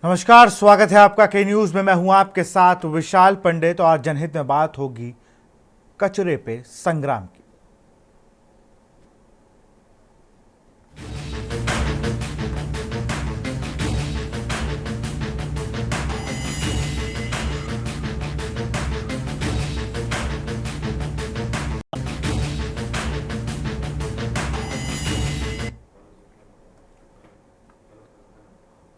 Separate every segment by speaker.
Speaker 1: नमस्कार, स्वागत है आपका के न्यूज में। मैं हूं आपके साथ विशाल पंडित और जनहित में बात होगी कचरे पे संग्राम की।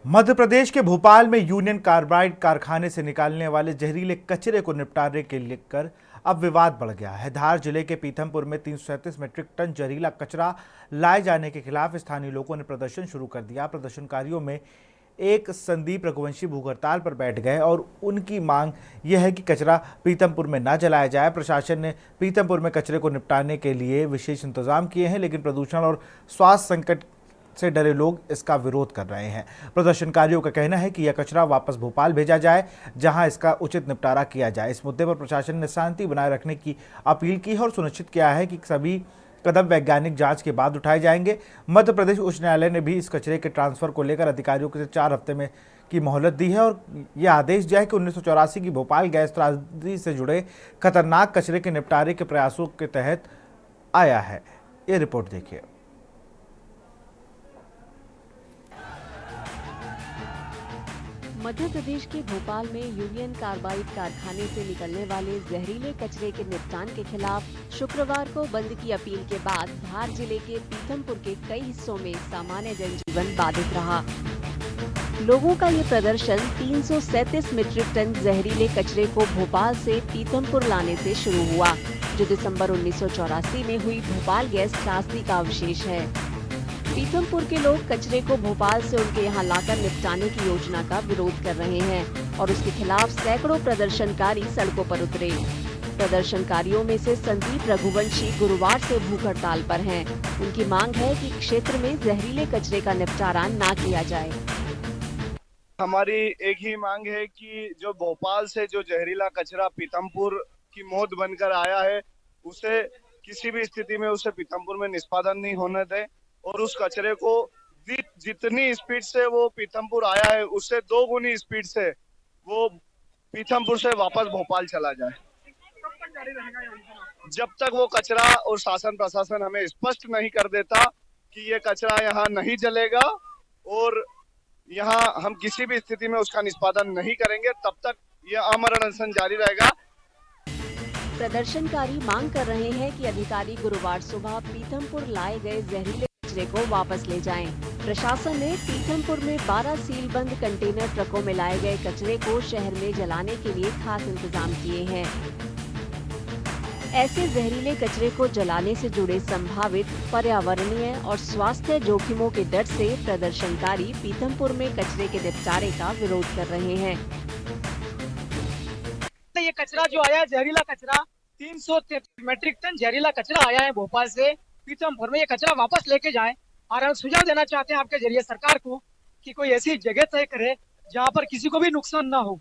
Speaker 1: मध्य प्रदेश के भोपाल में यूनियन कार्बाइड कारखाने से निकालने वाले जहरीले कचरे को निपटारे के लेकर अब विवाद बढ़ गया है। धार जिले के पीथमपुर में 337 मीट्रिक टन जहरीला कचरा लाए जाने के खिलाफ स्थानीय लोगों ने प्रदर्शन शुरू कर दिया। प्रदर्शनकारियों में एक संदीप रघुवंशी भूख हड़ताल पर बैठ गए और उनकी मांग यह है कि कचरा पीथमपुर में न जलाया जाए। प्रशासन ने पीथमपुर में कचरे को निपटाने के लिए विशेष इंतजाम किए हैं, लेकिन प्रदूषण और स्वास्थ्य संकट से डरे लोग इसका विरोध कर रहे हैं। प्रदर्शनकारियों का कहना है कि यह कचरा वापस भोपाल भेजा जाए, जहां इसका उचित निपटारा किया जाए। इस मुद्दे पर प्रशासन ने शांति बनाए रखने की अपील की है और सुनिश्चित किया है कि सभी कदम वैज्ञानिक जांच के बाद उठाए जाएंगे। मध्य प्रदेश उच्च न्यायालय ने भी इस कचरे के ट्रांसफर को लेकर अधिकारियों को 4 हफ्ते में की मोहलत दी है और यह आदेश दिया है कि 1984 की भोपाल गैस त्रासदी से जुड़े खतरनाक कचरे के निपटारे के प्रयासों के तहत आया है। ये रिपोर्ट देखिए।
Speaker 2: मध्य प्रदेश के भोपाल में यूनियन कार्बाइड कारखाने से निकलने वाले जहरीले कचरे के निपटान के खिलाफ शुक्रवार को बंद की अपील के बाद धार जिले के पीथमपुर के कई हिस्सों में सामान्य जनजीवन बाधित रहा। लोगों का ये प्रदर्शन 337 मीट्रिक टन जहरीले कचरे को भोपाल से पीथमपुर लाने से शुरू हुआ, जो दिसंबर 1984 में हुई भोपाल गैस त्रासदी का अवशेष है। पीथमपुर के लोग कचरे को भोपाल से उनके यहाँ लाकर निपटाने की योजना का विरोध कर रहे हैं और उसके खिलाफ सैकड़ों प्रदर्शनकारी सड़कों पर उतरे। प्रदर्शनकारियों में से संदीप रघुवंशी गुरुवार से भूख हड़ताल पर हैं। उनकी मांग है कि क्षेत्र में जहरीले कचरे का निपटारा न किया जाए।
Speaker 3: हमारी एक ही मांग है कि जो भोपाल से जो जहरीला कचरा पीथमपुर की मौत बनकर आया है, उसे किसी भी स्थिति में उसे पीथमपुर में निष्पादन नहीं होने दें और उस कचरे को जितनी स्पीड से वो पीथमपुर आया है, उससे 2 गुनी स्पीड से वो पीथमपुर से वापस भोपाल चला जाए। जब तक वो कचरा और शासन प्रशासन हमें स्पष्ट नहीं कर देता कि ये कचरा यहाँ नहीं जलेगा और यहाँ हम किसी भी स्थिति में उसका निष्पादन नहीं करेंगे, तब तक ये अमरण अनशन जारी रहेगा।
Speaker 2: प्रदर्शनकारी मांग कर रहे हैं कि अधिकारी गुरुवार सुबह पीथमपुर लाए गए जहरीले कचरे को वापस ले जाएं। प्रशासन ने पीथमपुर में 12 सीलबंद कंटेनर ट्रकों में लाए गए कचरे को शहर में जलाने के लिए खास इंतजाम किए हैं। ऐसे जहरीले कचरे को जलाने से जुड़े संभावित पर्यावरणीय और स्वास्थ्य जोखिमों के डर से प्रदर्शनकारी पीथमपुर में कचरे के निपटारे का विरोध कर रहे हैं।
Speaker 4: ये कचरा जो आया है, जहरीला कचरा 333 मीट्रिक टन जहरीला कचरा आया है भोपाल से पीथमपुर में। ये कचरा वापस लेके जाएं और हम सुझाव देना चाहते हैं आपके जरिए सरकार को कि कोई ऐसी जगह तय करे जहां पर किसी को भी नुकसान ना हो।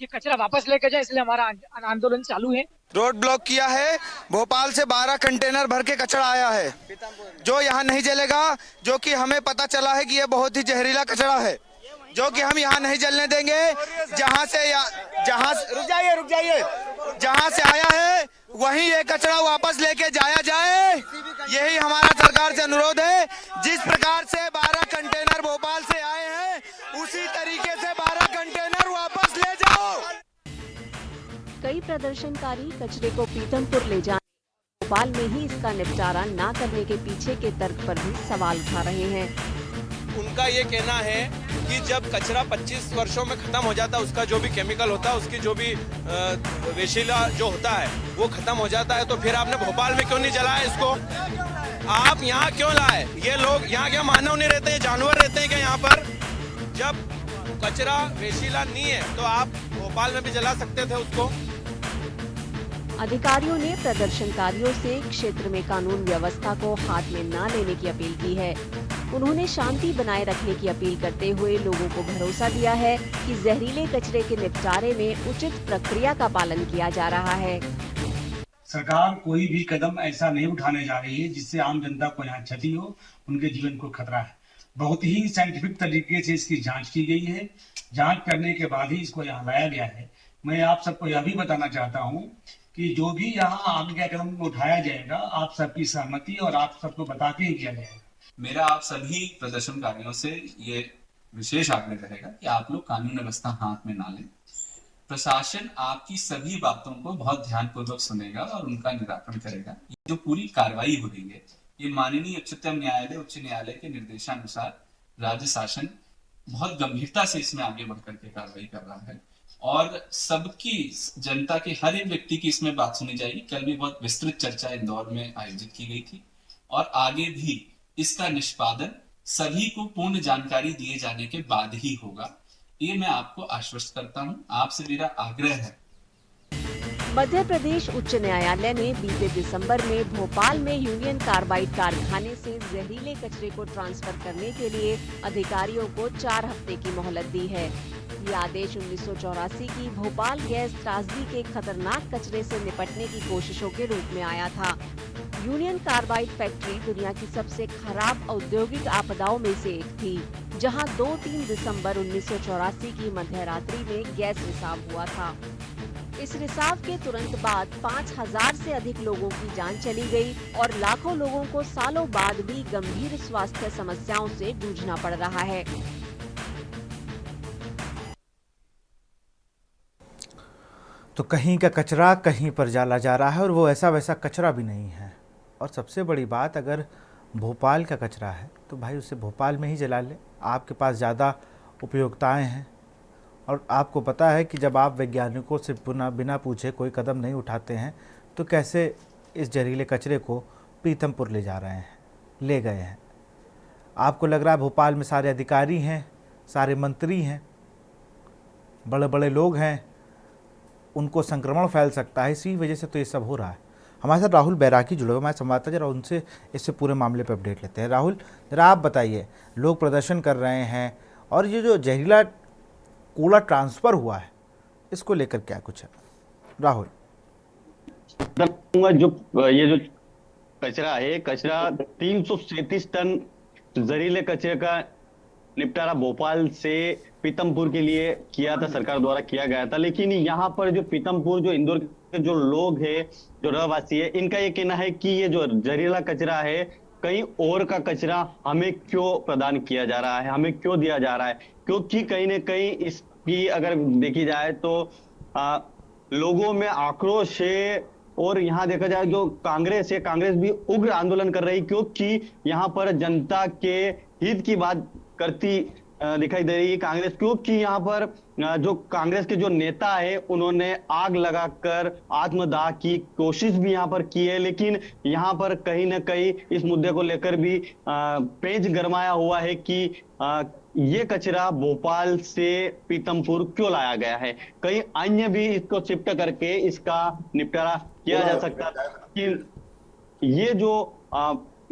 Speaker 4: ये कचरा वापस लेके जाए, इसलिए हमारा आंदोलन चालू है।
Speaker 5: रोड ब्लॉक किया है। भोपाल से 12 कंटेनर भर के कचरा आया है जो यहाँ नहीं जलेगा, जो कि हमें पता चला है कि ये बहुत ही जहरीला कचरा है, जो कि हम यहाँ नहीं जलने देंगे। रुक जाइए जहाँ से आया है वहीं ये कचरा वापस लेके जाया जाए, यही हमारा सरकार से अनुरोध है। जिस प्रकार से 12 कंटेनर भोपाल से आए हैं, उसी तरीके से 12 कंटेनर वापस ले जाओ।
Speaker 2: कई प्रदर्शनकारी कचरे को पीथमपुर ले जाने, भोपाल में ही इसका निपटारा न करने के पीछे के तर्क पर भी सवाल उठा रहे हैं।
Speaker 6: उनका ये कहना है कि जब कचरा 25 वर्षों में खत्म हो जाता है, उसका जो भी केमिकल होता है, उसकी जो भी वेशिला जो होता है वो खत्म हो जाता है, तो फिर आपने भोपाल में क्यों नहीं जलाया इसको? आप यहाँ क्यों लाए? ये लोग यहाँ क्या मानव नहीं रहते, जानवर रहते हैं क्या यहाँ पर? जब कचरा वेशिला नहीं है तो आप भोपाल में भी जला सकते थे उसको।
Speaker 2: अधिकारियों ने प्रदर्शनकारियों से क्षेत्र में कानून व्यवस्था को हाथ में न लेने की अपील की है। उन्होंने शांति बनाए रखने की अपील करते हुए लोगों को भरोसा दिया है कि जहरीले कचरे के निपटारे में उचित प्रक्रिया का पालन किया जा रहा है।
Speaker 7: सरकार कोई भी कदम ऐसा नहीं उठाने जा रही है जिससे आम जनता को यहाँ क्षति हो, उनके जीवन को खतरा है। बहुत ही साइंटिफिक तरीके से इसकी जांच की गई है। जांच करने के बाद ही इसको यहाँ लाया गया है। मैं आप सबको यह भी बताना चाहता हूँ कि जो भी यहाँ आगे कदम उठाया जाएगा, आप सबकी सहमति और आप सबको बता के ही किया जाएगा।
Speaker 8: मेरा आप सभी प्रदर्शनकारियों से ये विशेष आग्रह रहेगा कि आप लोग कानून व्यवस्था हाथ में ना लें। प्रशासन आपकी सभी बातों को बहुत ध्यानपूर्वक सुनेगा और उनका निराकरण करेगा। ये जो पूरी कार्रवाई हो रही है, ये माननीय उच्चतम न्यायालय, उच्च न्यायालय के निर्देशानुसार राज्य शासन बहुत गंभीरता से इसमें आगे बढ़कर के कार्रवाई कर रहा है और सबकी, जनता के हर एक व्यक्ति की इसमें बात सुनी जाएगी। कल भी बहुत विस्तृत चर्चा इंदौर में आयोजित की गई थी और आगे भी इसका निष्पादन सभी को पूर्ण जानकारी दिए जाने के बाद ही होगा। ये मैं आपको आश्वस्त करता हूं। आपसे मेरा आग्रह है।
Speaker 2: मध्य प्रदेश उच्च न्यायालय ने बीते दिसंबर में भोपाल में यूनियन कार्बाइड कारखाने से जहरीले कचरे को ट्रांसफर करने के लिए अधिकारियों को 4 हफ्ते की मोहलत दी है। ये आदेश 1984 की भोपाल गैस त्रासदी के खतरनाक कचरे से निपटने की कोशिशों के रूप में आया था। यूनियन कार्बाइड फैक्ट्री दुनिया की सबसे खराब औद्योगिक आपदाओं में से एक थी, जहां 2-3 दिसंबर 1984 की मध्यरात्रि में गैस रिसाव हुआ था। इस रिसाव के तुरंत बाद 5000 से अधिक लोगों की जान चली गई और लाखों लोगों को सालों बाद भी गंभीर स्वास्थ्य समस्याओं से जूझना पड़ रहा है।
Speaker 1: तो कहीं का कचरा कहीं पर डाला जा रहा है और वो ऐसा वैसा कचरा भी नहीं है। और सबसे बड़ी बात, अगर भोपाल का कचरा है तो भाई उसे भोपाल में ही जला ले। आपके पास ज़्यादा उपयोगिताएं हैं और आपको पता है कि जब आप वैज्ञानिकों से बिना पूछे कोई कदम नहीं उठाते हैं तो कैसे इस जहरीले कचरे को पीथमपुर ले जा रहे हैं, ले गए हैं। आपको लग रहा है भोपाल में सारे अधिकारी हैं, सारे मंत्री हैं, बड़े बड़े लोग हैं, उनको संक्रमण फैल सकता है, इसी वजह से तो ये सब हो रहा है। हमारे साथ राहुल बैरागी जुड़े हुए हमारे संवाददाता, जरा उनसे इससे पूरे मामले पर अपडेट लेते हैं। राहुल, जरा आप बताइए, लोग प्रदर्शन कर रहे हैं और ये जो जहरीला कूड़ा ट्रांसफ़र हुआ है इसको लेकर क्या कुछ है? राहुल,
Speaker 9: जो ये जो कचरा है, कचरा 337 टन जहरीले कचरे का निपटारा भोपाल से पीतमपुर के लिए किया था, सरकार द्वारा किया गया था। लेकिन यहाँ पर जो पीतमपुर, जो इंदौर के जो लोग हैं, जो रहवासी है, इनका ये कहना है कि ये जो जहरीला कचरा है, कहीं और का कचरा हमें क्यों प्रदान किया जा रहा है, हमें क्यों दिया जा रहा है? क्योंकि कहीं ना कहीं इसकी अगर देखी जाए तो लोगों में आक्रोश है और यहाँ देखा जाए जो कांग्रेस है, कांग्रेस भी उग्र आंदोलन कर रही, क्योंकि यहाँ पर जनता के हित की बात करती दिखाई दे रही है कांग्रेस। क्योंकि यहाँ पर जो कांग्रेस के जो नेता है उन्होंने आग लगाकर आत्मदाह की कोशिश भी यहाँ पर की है। लेकिन यहाँ पर कहीं ना कहीं इस मुद्दे को लेकर भी पेंच गरमाया हुआ है कि ये कचरा भोपाल से पीतमपुर क्यों लाया गया है, कहीं अन्य भी इसको शिफ्ट करके इसका निपटारा किया जा सकता है। कि ये जो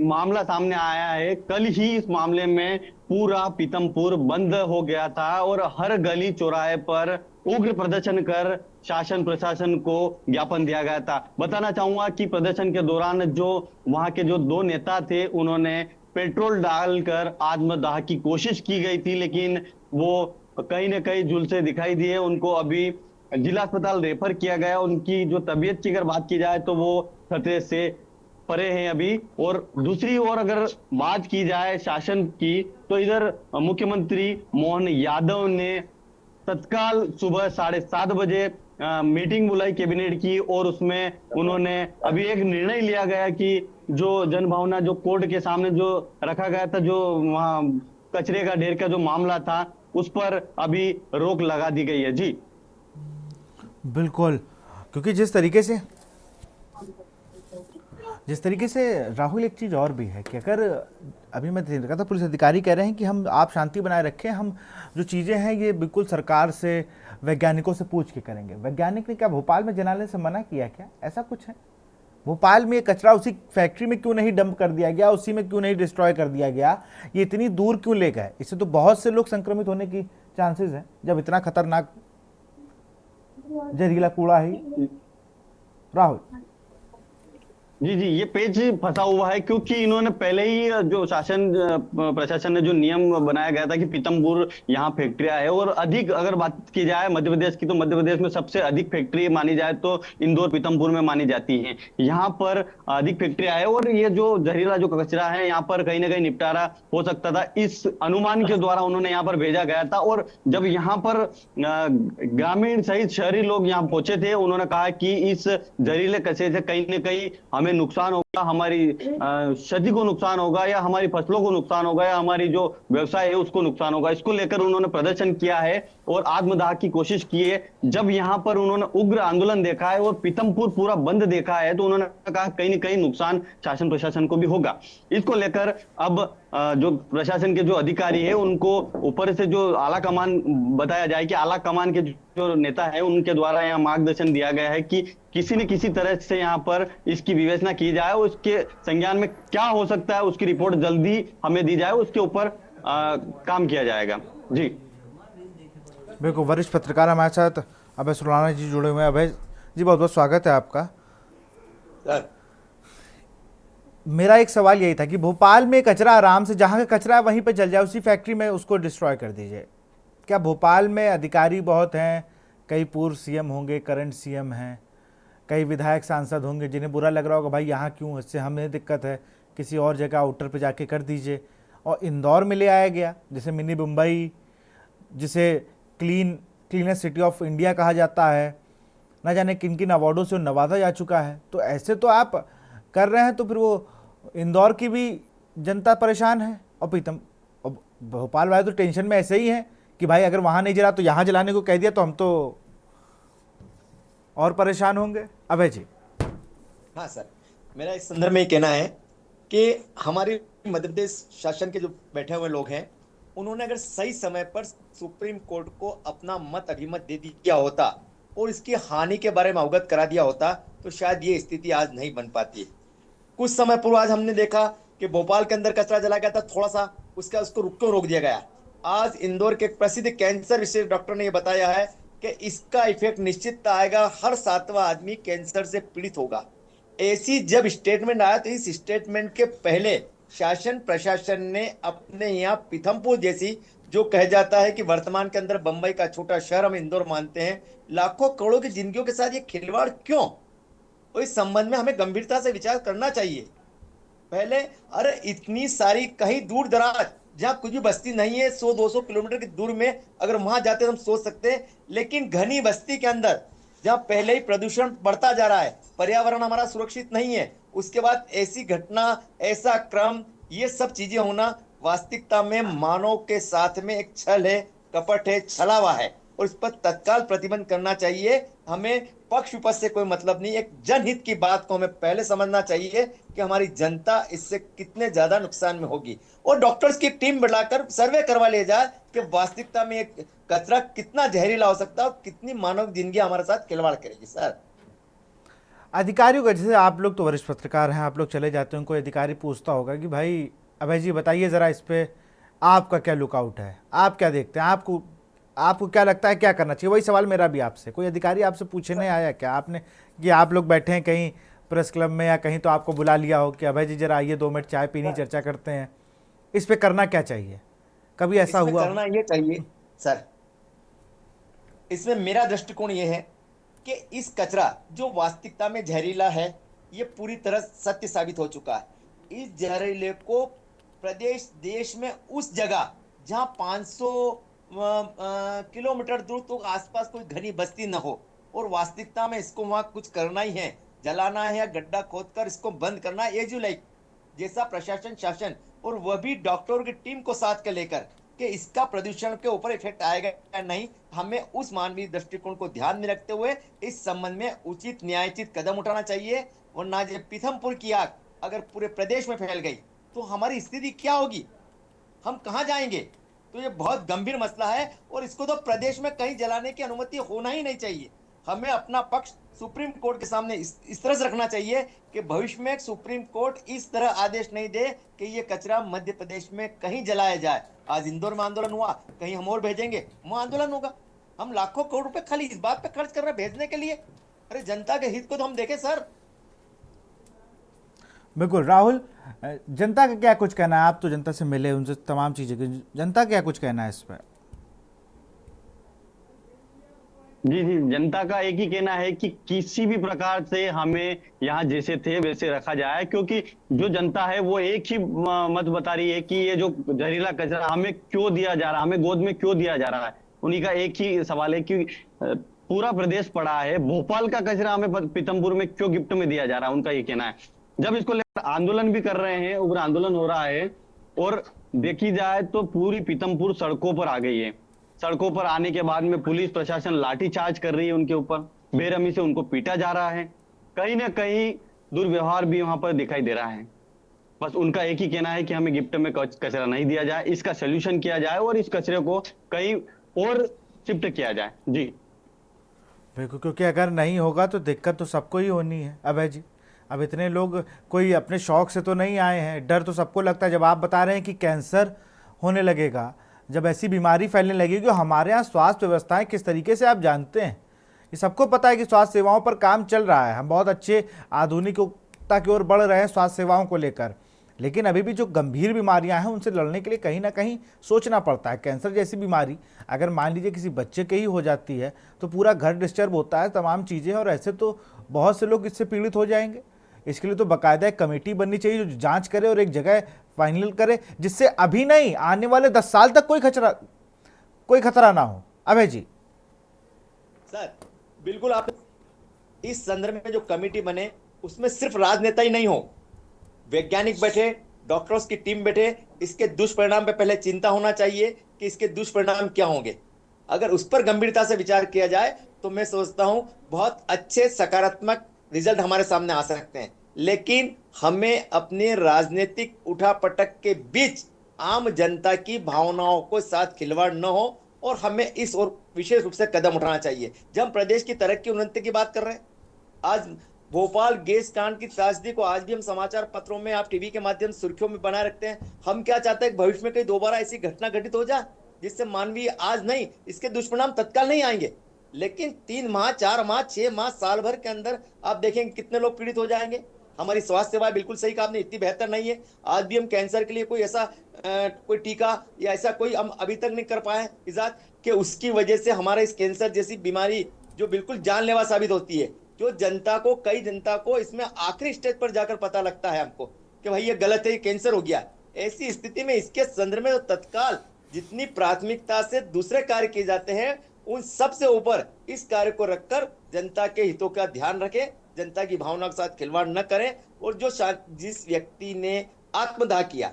Speaker 9: मामला सामने आया है, कल ही इस मामले में पूरा पीतमपुर बंद हो गया था और हर गली चौराहे पर उग्र प्रदर्शन कर शासन प्रशासन को ज्ञापन दिया गया था। बताना चाहूंगा कि प्रदर्शन के दौरान जो वहां के जो 2 नेता थे, उन्होंने पेट्रोल डालकर आत्मदाह की कोशिश की गई थी, लेकिन वो कहीं ना कहीं झुलसे दिखाई दिए। उनको अभी जिला अस्पताल रेफर किया गया। उनकी जो तबीयत की अगर बात की जाए तो वो खतरे से परे हैं अभी। और दूसरी ओर अगर बात की जाए शासन की, तो इधर मुख्यमंत्री मोहन यादव ने तत्काल सुबह 7:30 बजे मीटिंग बुलाई कैबिनेट की और उसमें उन्होंने अभी एक निर्णय लिया गया कि जो जनभावना जो कोर्ट के सामने जो रखा गया था, जो वहां कचरे का ढेर का जो मामला था, उस पर अभी रोक लगा दी गई है। जी
Speaker 1: बिल्कुल, क्योंकि जिस तरीके से राहुल, एक चीज़ और भी है कि अगर अभी मैं देख रहा था पुलिस अधिकारी कह रहे हैं कि आप शांति बनाए रखें, हम जो चीज़ें हैं ये बिल्कुल सरकार से, वैज्ञानिकों से पूछ के करेंगे। वैज्ञानिक ने क्या भोपाल में जलाने से मना किया क्या? ऐसा कुछ है? भोपाल में ये कचरा उसी फैक्ट्री में क्यों नहीं डंप कर दिया गया, उसी में क्यों नहीं डिस्ट्रॉय कर दिया गया, ये इतनी दूर क्यों ले गए? इससे तो बहुत से लोग संक्रमित होने की चांसेस हैं जब इतना खतरनाक जहरीला कूड़ा है। राहुल,
Speaker 9: जी जी, ये पेज फंसा हुआ है क्योंकि इन्होंने पहले ही जो प्रशासन ने जो नियम बनाया गया था कि पीतमपुर यहाँ फैक्ट्रियां है, और अधिक अगर बात की जाए मध्य प्रदेश की, तो मध्य प्रदेश में सबसे अधिक फैक्ट्री मानी जाए तो इंदौर पीतमपुर में मानी जाती है। यहाँ पर अधिक फैक्ट्रियां है और ये जो जहरीला जो कचरा है यहाँ पर कहीं ना कहीं निपटारा हो सकता था, इस अनुमान के द्वारा उन्होंने यहाँ पर भेजा गया था। और जब यहाँ पर ग्रामीण सहित शहरी लोग यहाँ पहुंचे थे, उन्होंने कहा कि इस जहरीले कचरे से कहीं ना कहीं हमें नुकसान होगा, हमारी क्षति को नुकसान होगा, या हमारी फसलों को नुकसान होगा, या हमारी जो व्यवसाय है उसको नुकसान होगा। इसको लेकर उन्होंने प्रदर्शन किया है और आत्मदाह की कोशिश की है। जब यहाँ पर उन्होंने उग्र आंदोलन देखा है और पीतमपुर पूरा बंद देखा है, तो उन्होंने कहा कहीं ना कहीं नुकसान शासन प्रशासन को भी होगा। इसको लेकर अब जो प्रशासन के जो अधिकारी है उनको ऊपर से जो आला कमान बताया जाए कि आला कमान के जो नेता है उनके द्वारा यहाँ मार्गदर्शन दिया गया है कि किसी न किसी तरह से यहाँ पर इसकी विवेचना की जाए, उसके संज्ञान में क्या हो सकता है उसकी रिपोर्ट जल्दी हमें दी जाए, उसके ऊपर काम किया जाएगा। जी
Speaker 1: बिल्कुल, वरिष्ठ पत्रकार हमारे साथ अभय सुलाना जी जुड़े हुए हैं। अभय जी, बहुत बहुत स्वागत है आपका। मेरा एक सवाल यही था कि भोपाल में कचरा आराम से, जहाँ का कचरा है वहीं पे जल जाए, उसी फैक्ट्री में उसको डिस्ट्रॉय कर दीजिए। क्या भोपाल में अधिकारी बहुत हैं, कई पूर्व सीएम होंगे, करंट सीएम हैं, कई विधायक सांसद होंगे जिन्हें बुरा लग रहा होगा भाई यहाँ क्यों, इससे हमें दिक्कत है, किसी और जगह आउटर पे जाके कर दीजिए। और इंदौर में ले आया गया, जिसे मिनी मुंबई, जिसे क्लीनेस्ट सिटी ऑफ इंडिया कहा जाता है, ना जाने किन किन अवार्डों से नवाजा जा चुका है। तो ऐसे तो आप कर रहे हैं, तो फिर वो इंदौर की भी जनता परेशान है और भोपाल वाले तो टेंशन में ऐसे ही हैं कि भाई अगर वहाँ नहीं जला तो यहाँ जलाने को कह दिया तो हम तो और परेशान होंगे। अभय जी।
Speaker 10: हाँ सर, मेरा इस संदर्भ में ये कहना है कि हमारे मध्य प्रदेश शासन के जो बैठे हुए लोग हैं, उन्होंने अगर सही समय पर सुप्रीम कोर्ट को अपना मत अभिमत दे दिया होता और इसकी हानि के बारे में अवगत करा दिया होता, तो शायद ये स्थिति आज नहीं बन पाती। कुछ समय पूर्व आज हमने देखा कि भोपाल के अंदर कचरा जला गया था, थोड़ा सा उसको रोक दिया गया। आज इंदौर के प्रसिद्ध कैंसर विशेष डॉक्टर ने यह बताया है कि इसका इफेक्ट निश्चित आएगा, हर 7वां आदमी कैंसर से पीड़ित होगा। ऐसी जब स्टेटमेंट आया तो इस स्टेटमेंट के पहले शासन प्रशासन ने अपने यहाँ पीथमपुर जैसी, जो कह जाता है कि वर्तमान के अंदर बंबई का छोटा शहर हम इंदौर मानते हैं, लाखों करोड़ों की जिंदगियों के साथ ये खिलवाड़ क्यों? तो इस संबंध में हमें गंभीरता से विचार करना चाहिए। पहले अरे इतनी सारी कहीं दूर दराज जहां कुछ भी बस्ती नहीं है, 100-200 किलोमीटर की दूर में अगर वहां जाते तो हम सोच सकते हैं, लेकिन घनी बस्ती के अंदर जहां पहले ही प्रदूषण बढ़ता जा रहा है, पर्यावरण हमारा सुरक्षित नहीं है, उसके बाद ऐसी घटना, ऐसा क्रम, ये सब चीजें होना वास्तविकता में मानव के साथ में एक छल है, कपट है, छलावा है, और इस पर तत्काल प्रतिबंध करना चाहिए। हमें पक्ष विपक्ष से कोई मतलब नहीं, एक जनहित की बात को हमें पहले समझना चाहिए कि हमारी जनता इससे कितने ज्यादा नुकसान में होगी, और डॉक्टर्स की टीम बढ़ाकर सर्वे करवा लिया जाए कि वास्तविकता में एक कचरा कितना जहरीला हो सकता है और कितनी मानव जिंदगी हमारे साथ खिलवाड़ करेगी। सर,
Speaker 1: अधिकारियों का, जैसे आप लोग तो वरिष्ठ पत्रकार हैं, आप लोग चले जाते हैं, कोई अधिकारी पूछता होगा कि भाई अभय जी बताइए ज़रा इस पे आपका क्या लुकआउट है, आप क्या देखते हैं, आपको क्या लगता है क्या करना चाहिए? वही सवाल मेरा भी आपसे, कोई अधिकारी आपसे पूछने आया क्या आपने, कि आप लोग बैठे हैं कहीं प्रेस क्लब में या कहीं, तो आपको बुला लिया हो कि अभय जी जरा आइए 2 मिनट चाय पीनी, चर्चा करते हैं, इस पे करना क्या चाहिए? कभी ऐसा हुआ?
Speaker 10: करना ये चाहिए सर, इसमें मेरा दृष्टिकोण ये है कि इस कचरा जो वास्तविकता में जहरीला है, ये पूरी तरह सत्य साबित हो चुका है। इस जहरीले को प्रदेश देश में उस जगह जहां 500 किलोमीटर दूर तो आसपास कोई घनी बस्ती न हो, और वास्तविकता में इसको वहां कुछ करना ही है, जलाना है या गड्ढा खोदकर इसको बंद करना है, एज यू लाइक, जैसा प्रशासन शासन, और वह भी डॉक्टरों की टीम को साथ के लेकर कि इसका प्रदूषण के ऊपर इफेक्ट आएगा या नहीं, हमें उस मानवीय दृष्टिकोण को ध्यान में रखते हुए इस संबंध में उचित न्यायोचित कदम उठाना चाहिए। वरना जब पीथमपुर की आग अगर पूरे प्रदेश में फैल गई तो हमारी स्थिति क्या होगी, हम कहां जाएंगे? तो ये बहुत गंभीर मसला है, और इसको तो प्रदेश में कहीं जलाने की अनुमति होना ही नहीं चाहिए। हमें अपना पक्ष सुप्रीम कोर्ट के सामने इस तरह से रखना चाहिए कि भविष्य में सुप्रीम कोर्ट इस तरह आदेश नहीं दे कि ये कचरा मध्य प्रदेश में कहीं जलाया जाए। आज इंदौर में आंदोलन हुआ, कहीं हम और भेजेंगे, वहां आंदोलन होगा। हम लाखों करोड़ रुपए खाली इस बात पे खर्च कर रहे हैं भेजने के लिए, अरे जनता के हित को तो हम देखें सर।
Speaker 1: बिल्कुल राहुल, जनता का क्या कुछ कहना है? आप तो जनता से मिले, उनसे तमाम चीजें, जनता क्या कुछ कहना है इस पर?
Speaker 9: जी जी, जनता का एक ही कहना है कि किसी भी प्रकार से हमें यहाँ जैसे थे वैसे रखा जाए, क्योंकि जो जनता है वो एक ही मत बता रही है कि ये जो जहरीला कचरा हमें क्यों दिया जा रहा है, हमें गोद में क्यों दिया जा रहा है। उन्हीं का एक ही सवाल है कि पूरा प्रदेश पड़ा है, भोपाल का कचरा हमें पीतमपुर में क्यों गिफ्ट में दिया जा रहा है, उनका ये कहना है। जब इसको लेकर आंदोलन भी कर रहे हैं, उग्र आंदोलन हो रहा है, और देखी जाए तो पूरी पीतमपुर सड़कों पर आ गई है। सड़कों पर आने के बाद में पुलिस प्रशासन लाठीचार्ज कर रही है उनके ऊपर, बेरहमी से उनको पीटा जा रहा है, कहीं ना कहीं दुर्व्यवहार भी वहां पर दिखाई दे रहा है। बस उनका एक ही कहना है कि हमें गिफ्ट में कचरा नहीं दिया जाए, इसका सोल्यूशन किया जाए और इस कचरे को कहीं और शिफ्ट किया जाए। जी
Speaker 1: बिल्कुल, क्योंकि अगर नहीं होगा तो दिक्कत तो सबको ही होनी है अभय जी। अब इतने लोग कोई अपने शौक से तो नहीं आए हैं, डर तो सबको लगता है। जब आप बता रहे हैं कि कैंसर होने लगेगा, जब ऐसी बीमारी फैलने लगेगी, हमारे यहाँ स्वास्थ्य व्यवस्थाएं किस तरीके से आप जानते हैं, ये सबको पता है कि स्वास्थ्य सेवाओं पर काम चल रहा है, हम बहुत अच्छे आधुनिकता की ओर बढ़ रहे हैं स्वास्थ्य सेवाओं को लेकर, लेकिन अभी भी जो गंभीर बीमारियां हैं उनसे लड़ने के लिए कहीं ना कहीं सोचना पड़ता है। कैंसर जैसी बीमारी अगर मान लीजिए किसी बच्चे के ही हो जाती है तो पूरा घर डिस्टर्ब होता है, तमाम चीज़ें, और ऐसे तो बहुत से लोग इससे पीड़ित हो जाएंगे। इसके लिए तो बाकायदा एक कमेटी बननी चाहिए जो जांच करे और एक जगह फाइनल करे, जिससे अभी नहीं आने वाले 10 साल तक कोई खतरा ना हो। अभय जी।
Speaker 10: सर बिल्कुल, आप इस संदर्भ में जो कमेटी बने उसमें सिर्फ राजनेता ही नहीं हो, वैज्ञानिक बैठे, डॉक्टर्स की टीम बैठे, इसके दुष्परिणाम पे पहले चिंता होना चाहिए कि इसके दुष्परिणाम क्या होंगे। अगर उस पर गंभीरता से विचार किया जाए तो मैं सोचता हूं बहुत अच्छे सकारात्मक रिजल्ट हमारे सामने आ सकते हैं। लेकिन हमें अपने राजनीतिक उठापटक के बीच आम जनता की भावनाओं को साथ खिलवाड़ न हो, और हमें इस और विशेष रूप से कदम उठाना चाहिए। जब हम प्रदेश की तरक्की उन्नति की बात कर रहे हैं, आज भोपाल गैस कांड की त्रासदी को आज भी हम समाचार पत्रों में, आप टीवी के माध्यम से सुर्खियों में बनाए रखते हैं। हम क्या चाहते हैं, भविष्य में कहीं दोबारा ऐसी घटना घटित हो जाए जिससे मानवीय आज नहीं, इसके दुष्परिणाम तत्काल नहीं आएंगे, लेकिन 3 माह, 4 माह, 6 माह, साल भर के अंदर आप देखेंगे कितने लोग पीड़ित हो जाएंगे। हमारी स्वास्थ्य सेवा बिल्कुल सही कहा आपने, इतनी बेहतर नहीं है। आज भी हम कैंसर के लिए कोई ऐसा कोई टीका या ऐसा कोई हम अभी तक नहीं कर पाए इजाद कि उसकी वजह से हमारा इस कैंसर जैसी बीमारी जो बिल्कुल जानलेवा साबित होती है, जो कई जनता को इसमें आखिरी स्टेज पर जाकर पता लगता है हमको कि भाई ये गलत है, ये कैंसर हो गया। ऐसी स्थिति में इसके संदर्भ में तो तत्काल जितनी प्राथमिकता से दूसरे कार्य किए जाते हैं, उन सबसे ऊपर इस कार्य को रखकर जनता के हितों का ध्यान रखें, जनता की भावना के साथ खिलवाड़ न करें। और जो जिस व्यक्ति ने आत्मदाह किया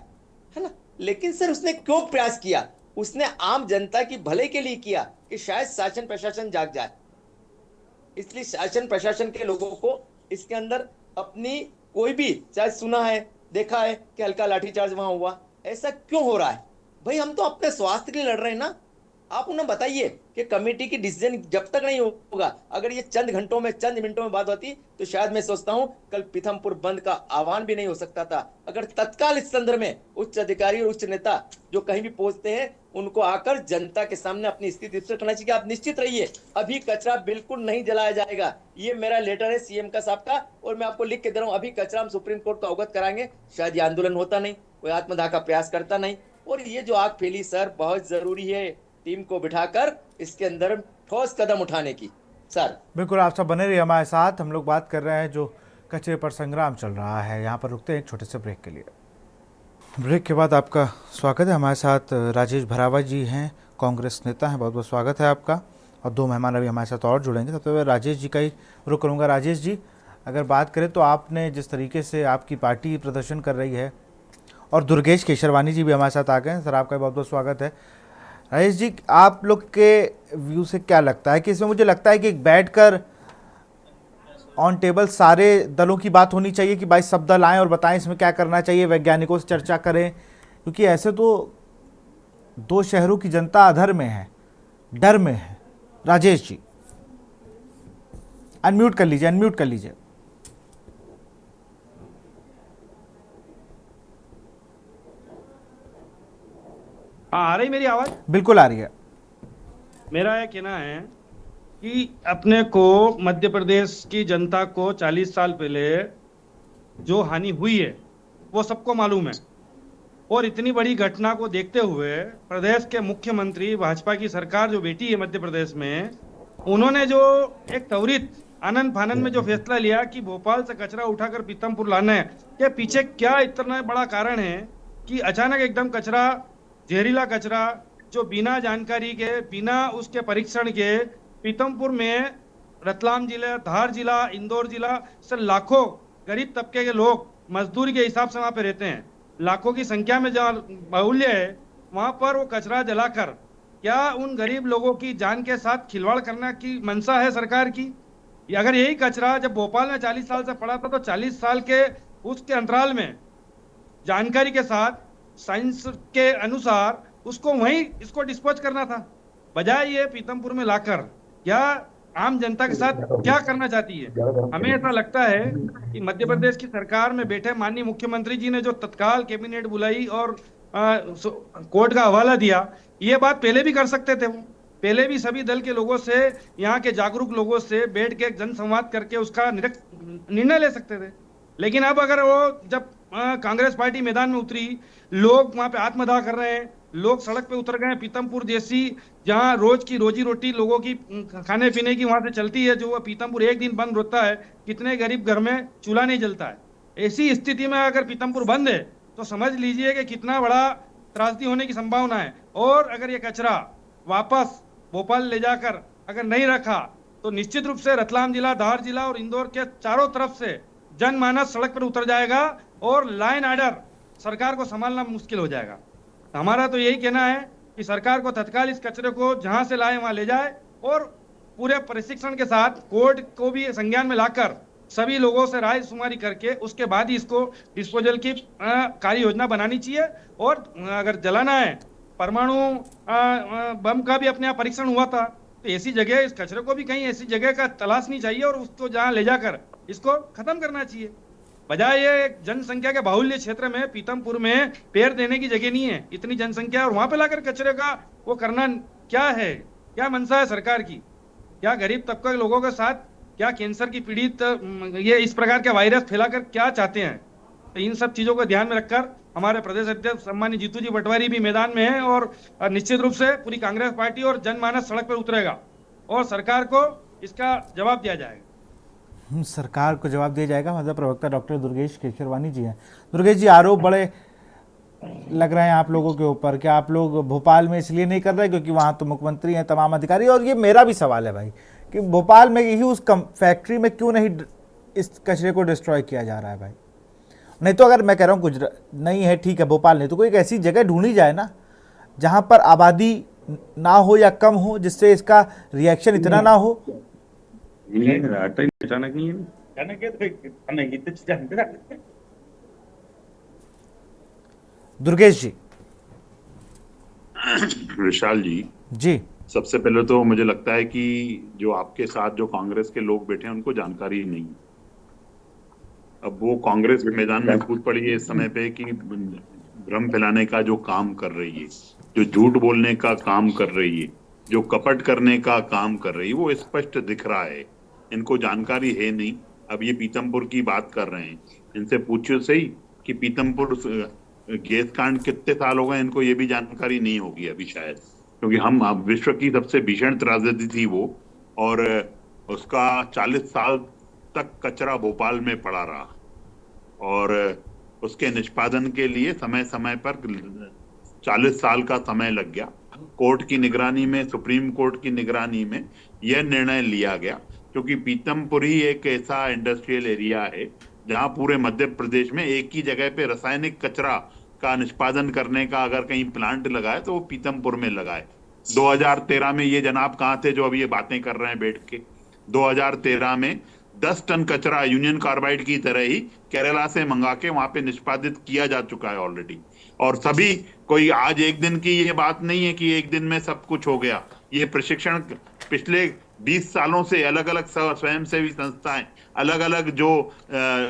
Speaker 10: है ना, लेकिन सर उसने क्यों प्रयास किया, उसने आम जनता की भले के लिए किया कि शायद शासन प्रशासन जाग जाए। इसलिए शासन प्रशासन के लोगों को इसके अंदर अपनी कोई भी, चाहे सुना है, देखा है कि हल्का लाठीचार्ज वहां हुआ, ऐसा क्यों हो रहा है? भाई हम तो अपने स्वास्थ्य के लिए लड़ रहे हैं ना। आप उन्हें बताइए कि कमेटी की डिसीजन जब तक नहीं होगा, अगर ये चंद घंटों में, चंद मिनटों में बात होती तो शायद मैं सोचता हूं कल पीथमपुर बंद का आह्वान भी नहीं हो सकता था। अगर तत्काल इस संदर्भ में उच्च अधिकारी और उच्च नेता जो कहीं भी पहुंचते हैं उनको आकर जनता के सामने अपनी स्थिति रखना चाहिए। आप निश्चित रहिए, अभी कचरा बिल्कुल नहीं जलाया जाएगा। ये मेरा लेटर है सीएम का साहब का, और मैं आपको लिख के दे रहा हूँ, अभी कचरा हम सुप्रीम कोर्ट को अवगत कराएंगे। शायद ये आंदोलन होता नहीं, कोई आत्मदाह का प्रयास करता नहीं। और ये जो आग फैली सर, बहुत जरूरी है टीम को बिठाकर इसके अंदर ठोस कदम उठाने की। सर
Speaker 1: बिल्कुल, आप सब बने रहिए हमारे साथ। हम लोग बात कर रहे हैं जो कचरे पर संग्राम चल रहा है। यहाँ पर रुकते हैं एक छोटे से ब्रेक के लिए। ब्रेक के बाद आपका स्वागत है। हमारे साथ राजेश भरावा जी हैं, कांग्रेस नेता हैं, बहुत बहुत स्वागत है आपका। और 2 मेहमान अभी हमारे साथ और जुड़ेंगे। सबसे पहले राजेश जी का ही रुख करूँगा। राजेश जी, अगर बात करें तो आपने जिस तरीके से आपकी पार्टी प्रदर्शन कर रही है, और दुर्गेश केशरवानी जी भी हमारे साथ आ गए हैं, सर आपका बहुत बहुत स्वागत है। राजेश जी, आप लोग के व्यू से क्या लगता है कि इसमें, मुझे लगता है कि बैठकर ऑन टेबल सारे दलों की बात होनी चाहिए कि भाई सब दल आएँ और बताएं इसमें क्या करना चाहिए, वैज्ञानिकों से चर्चा करें, क्योंकि ऐसे तो 2 शहरों की जनता अधर में है, डर में है। राजेश जी अनम्यूट कर लीजिए।
Speaker 11: आ रही मेरी आवाज?
Speaker 1: बिल्कुल आ रही है।
Speaker 11: मेरा यह कहना है कि अपने को मध्य प्रदेश की जनता को 40 साल पहले जो हानि हुई है वो सबको मालूम है। और इतनी बड़ी घटना को देखते हुए प्रदेश के मुख्यमंत्री, भाजपा की सरकार जो बैठी है मध्य प्रदेश में, उन्होंने जो एक त्वरित आनंद फानन में जो फैसला लिया कि भोपाल से कचरा उठाकर पीतमपुर लाना है, के पीछे क्या इतना बड़ा कारण है कि अचानक एकदम कचरा, जहरीला कचरा जो बिना जानकारी के, बिना उसके परीक्षण के पीतमपुर में, रतलाम जिला, धार जिला, इंदौर जिला से लाखों गरीब तबके के लोग मजदूरी के हिसाब से वहां पे रहते हैं, लाखों की संख्या में जहाँ बाहुल्य है, वहां पर वो कचरा जलाकर क्या उन गरीब लोगों की जान के साथ खिलवाड़ करने की मंशा है सरकार की? अगर यही कचरा जब भोपाल में 40 साल से पड़ा था तो 40 साल के उसके अंतराल में जानकारी के साथ, साइंस के अनुसार उसको वहीं इसको डिस्पोज करना था, बजाय ये पीतमपुर में लाकर क्या आम जनता के साथ क्या करना चाहती है? हमें ऐसा लगता है कि मध्य प्रदेश की सरकार में बैठे माननीय मुख्यमंत्री जी ने जो तत्काल कैबिनेट बुलाई और कोर्ट का हवाला दिया, ये बात पहले भी कर सकते थे। वो पहले भी सभी दल के लोगों से, यहाँ के जागरूक लोगों से बैठ के जनसंवाद करके उसका निर्णय ले सकते थे। लेकिन अब अगर वो जब कांग्रेस पार्टी मैदान में उतरी, लोग वहां पे आत्मदाह कर रहे हैं, लोग सड़क पे उतर गए, पीतमपुर जैसी जहां रोज की रोजी रोटी लोगों की खाने पीने की वहां से चलती है, जो वो पीतमपुर एक दिन बंद होता है, कितने गरीब घर में चूल्हा नहीं जलता है। ऐसी स्थिति में अगर पीतमपुर बंद है तो समझ लीजिए कि कितना बड़ा त्रासदी होने की संभावना है। और अगर ये कचरा वापस भोपाल ले जाकर अगर नहीं रखा तो निश्चित रूप से रतलाम जिला, धार जिला और इंदौर के चारों तरफ से जनमानस सड़क पर उतर जाएगा और लाइन ऑर्डर सरकार को संभालना मुश्किल हो जाएगा। हमारा तो यही कहना है कि सरकार को तत्काल इस कचरे को जहां से लाए वहां ले जाए और पूरे प्रशिक्षण के साथ कोर्ट को भी संज्ञान में लाकर सभी लोगों से राय शुमारी करके उसके बाद ही इसको डिस्पोजल की कार्य योजना बनानी चाहिए। और अगर जलाना है, परमाणु बम का भी अपने यहाँ परीक्षण हुआ था, तो ऐसी जगह इस कचरे को भी कहीं ऐसी जगह का तलाशनी चाहिए और उसको जहां ले जाकर इसको खत्म करना चाहिए, बजाय ये जनसंख्या के बाहुल्य क्षेत्र में पीतमपुर में पैर देने की जगह नहीं है, इतनी जनसंख्या और वहां पे लाकर कचरे का वो करना क्या है? क्या मंशा है सरकार की? क्या गरीब तबके के लोगों के साथ क्या कैंसर की पीड़ित ये इस प्रकार के वायरस फैलाकर क्या चाहते हैं? तो इन सब चीजों को ध्यान में रखकर हमारे प्रदेश अध्यक्ष सम्मानित जीतू जी पटवारी भी मैदान में हैं और निश्चित रूप से पूरी कांग्रेस पार्टी और जनमानस सड़क पर उतरेगा और सरकार को इसका जवाब दिया जाएगा।
Speaker 1: सरकार को जवाब दिया जाएगा। मतलब प्रवक्ता डॉक्टर दुर्गेश केशरवानी जी हैं। दुर्गेश जी, आरोप बड़े लग रहे हैं आप लोगों के ऊपर कि आप लोग भोपाल में इसलिए नहीं कर रहे क्योंकि वहां तो मुख्यमंत्री हैं, तमाम अधिकारी, और ये मेरा भी सवाल है भाई कि भोपाल में ही उस फैक्ट्री में क्यों नहीं इस कचरे को डिस्ट्रॉय किया जा रहा है भाई? नहीं तो अगर मैं कह रहा हूँ गुजरात नहीं है, ठीक है, भोपाल नहीं तो कोई एक ऐसी जगह ढूंढी जाए ना जहां पर आबादी ना हो या कम हो, जिससे इसका रिएक्शन इतना ना हो। दुर्गेश जी।
Speaker 12: विशाल जी, सबसे पहले तो मुझे लगता है कि जो आपके साथ जो कांग्रेस के लोग बैठे हैं उनको जानकारी ही नहीं। अब वो कांग्रेस मैदान में कूद पड़ी है इस समय पे कि भ्रम फैलाने का जो काम कर रही है, जो झूठ बोलने का काम कर रही है, जो कपट करने का काम कर रही है, वो स्पष्ट दिख रहा है। इनको जानकारी है नहीं। अब ये पीतमपुर की बात कर रहे हैं, इनसे पूछिए सही कि पीतमपुर गैस कांड कितने साल हो गए, इनको ये भी जानकारी नहीं होगी अभी शायद, क्योंकि हम विश्व की सबसे भीषण त्रासदी थी वो, और उसका 40 साल तक कचरा भोपाल में पड़ा रहा और उसके निष्पादन के लिए समय समय पर 40 साल का समय लग गया। कोर्ट की निगरानी में, सुप्रीम कोर्ट की निगरानी में यह निर्णय लिया गया, क्योंकि पीतमपुर ही एक ऐसा इंडस्ट्रियल एरिया है जहां पूरे मध्य प्रदेश में एक ही जगह पे रासायनिक कचरा का निष्पादन करने का अगर कहीं प्लांट लगाए तो वो पीतमपुर में लगाए। 2013 में ये जनाब कहाँ थे जो अभी ये बातें कर रहे हैं बैठ के? 2013 में 10 टन कचरा यूनियन कार्बाइड की तरह ही केरला से मंगा के वहां पे निष्पादित किया जा चुका है ऑलरेडी। और सभी, कोई आज एक दिन की ये बात नहीं है कि एक दिन में सब कुछ हो गया। ये प्रशिक्षण पिछले 20 सालों से अलग अलग स्वयंसेवी संस्थाएं, अलग अलग जो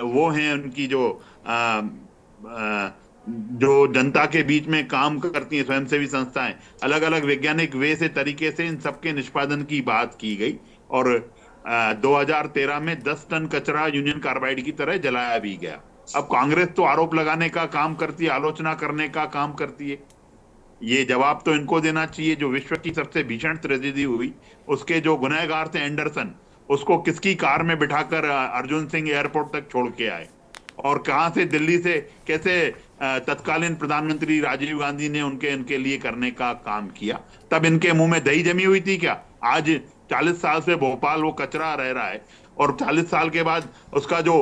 Speaker 12: वो हैं उनकी जो जनता के बीच में काम करती हैं स्वयंसेवी संस्थाएं, अलग अलग वैज्ञानिक वे से तरीके से इन सबके निष्पादन की बात की गई। और 2013 में 10 टन कचरा यूनियन कार्बाइड की तरह जलाया भी गया। अब कांग्रेस तो आरोप लगाने का काम करती है, आलोचना करने का काम करती है। ये जवाब तो इनको देना चाहिए। जो विश्व की सबसे भीषण ट्रेजेडी हुई, उसके जो गुनहगार थे एंडरसन, उसको किसकी कार में बिठाकर अर्जुन सिंह एयरपोर्ट तक छोड़ के आए, और कहां से, दिल्ली से कैसे तत्कालीन प्रधानमंत्री राजीव गांधी ने इनके लिए करने का काम किया। तब इनके मुंह में दही जमी हुई थी क्या? आज 40 साल से भोपाल वो कचरा रह रहा है, और 40 साल के बाद उसका जो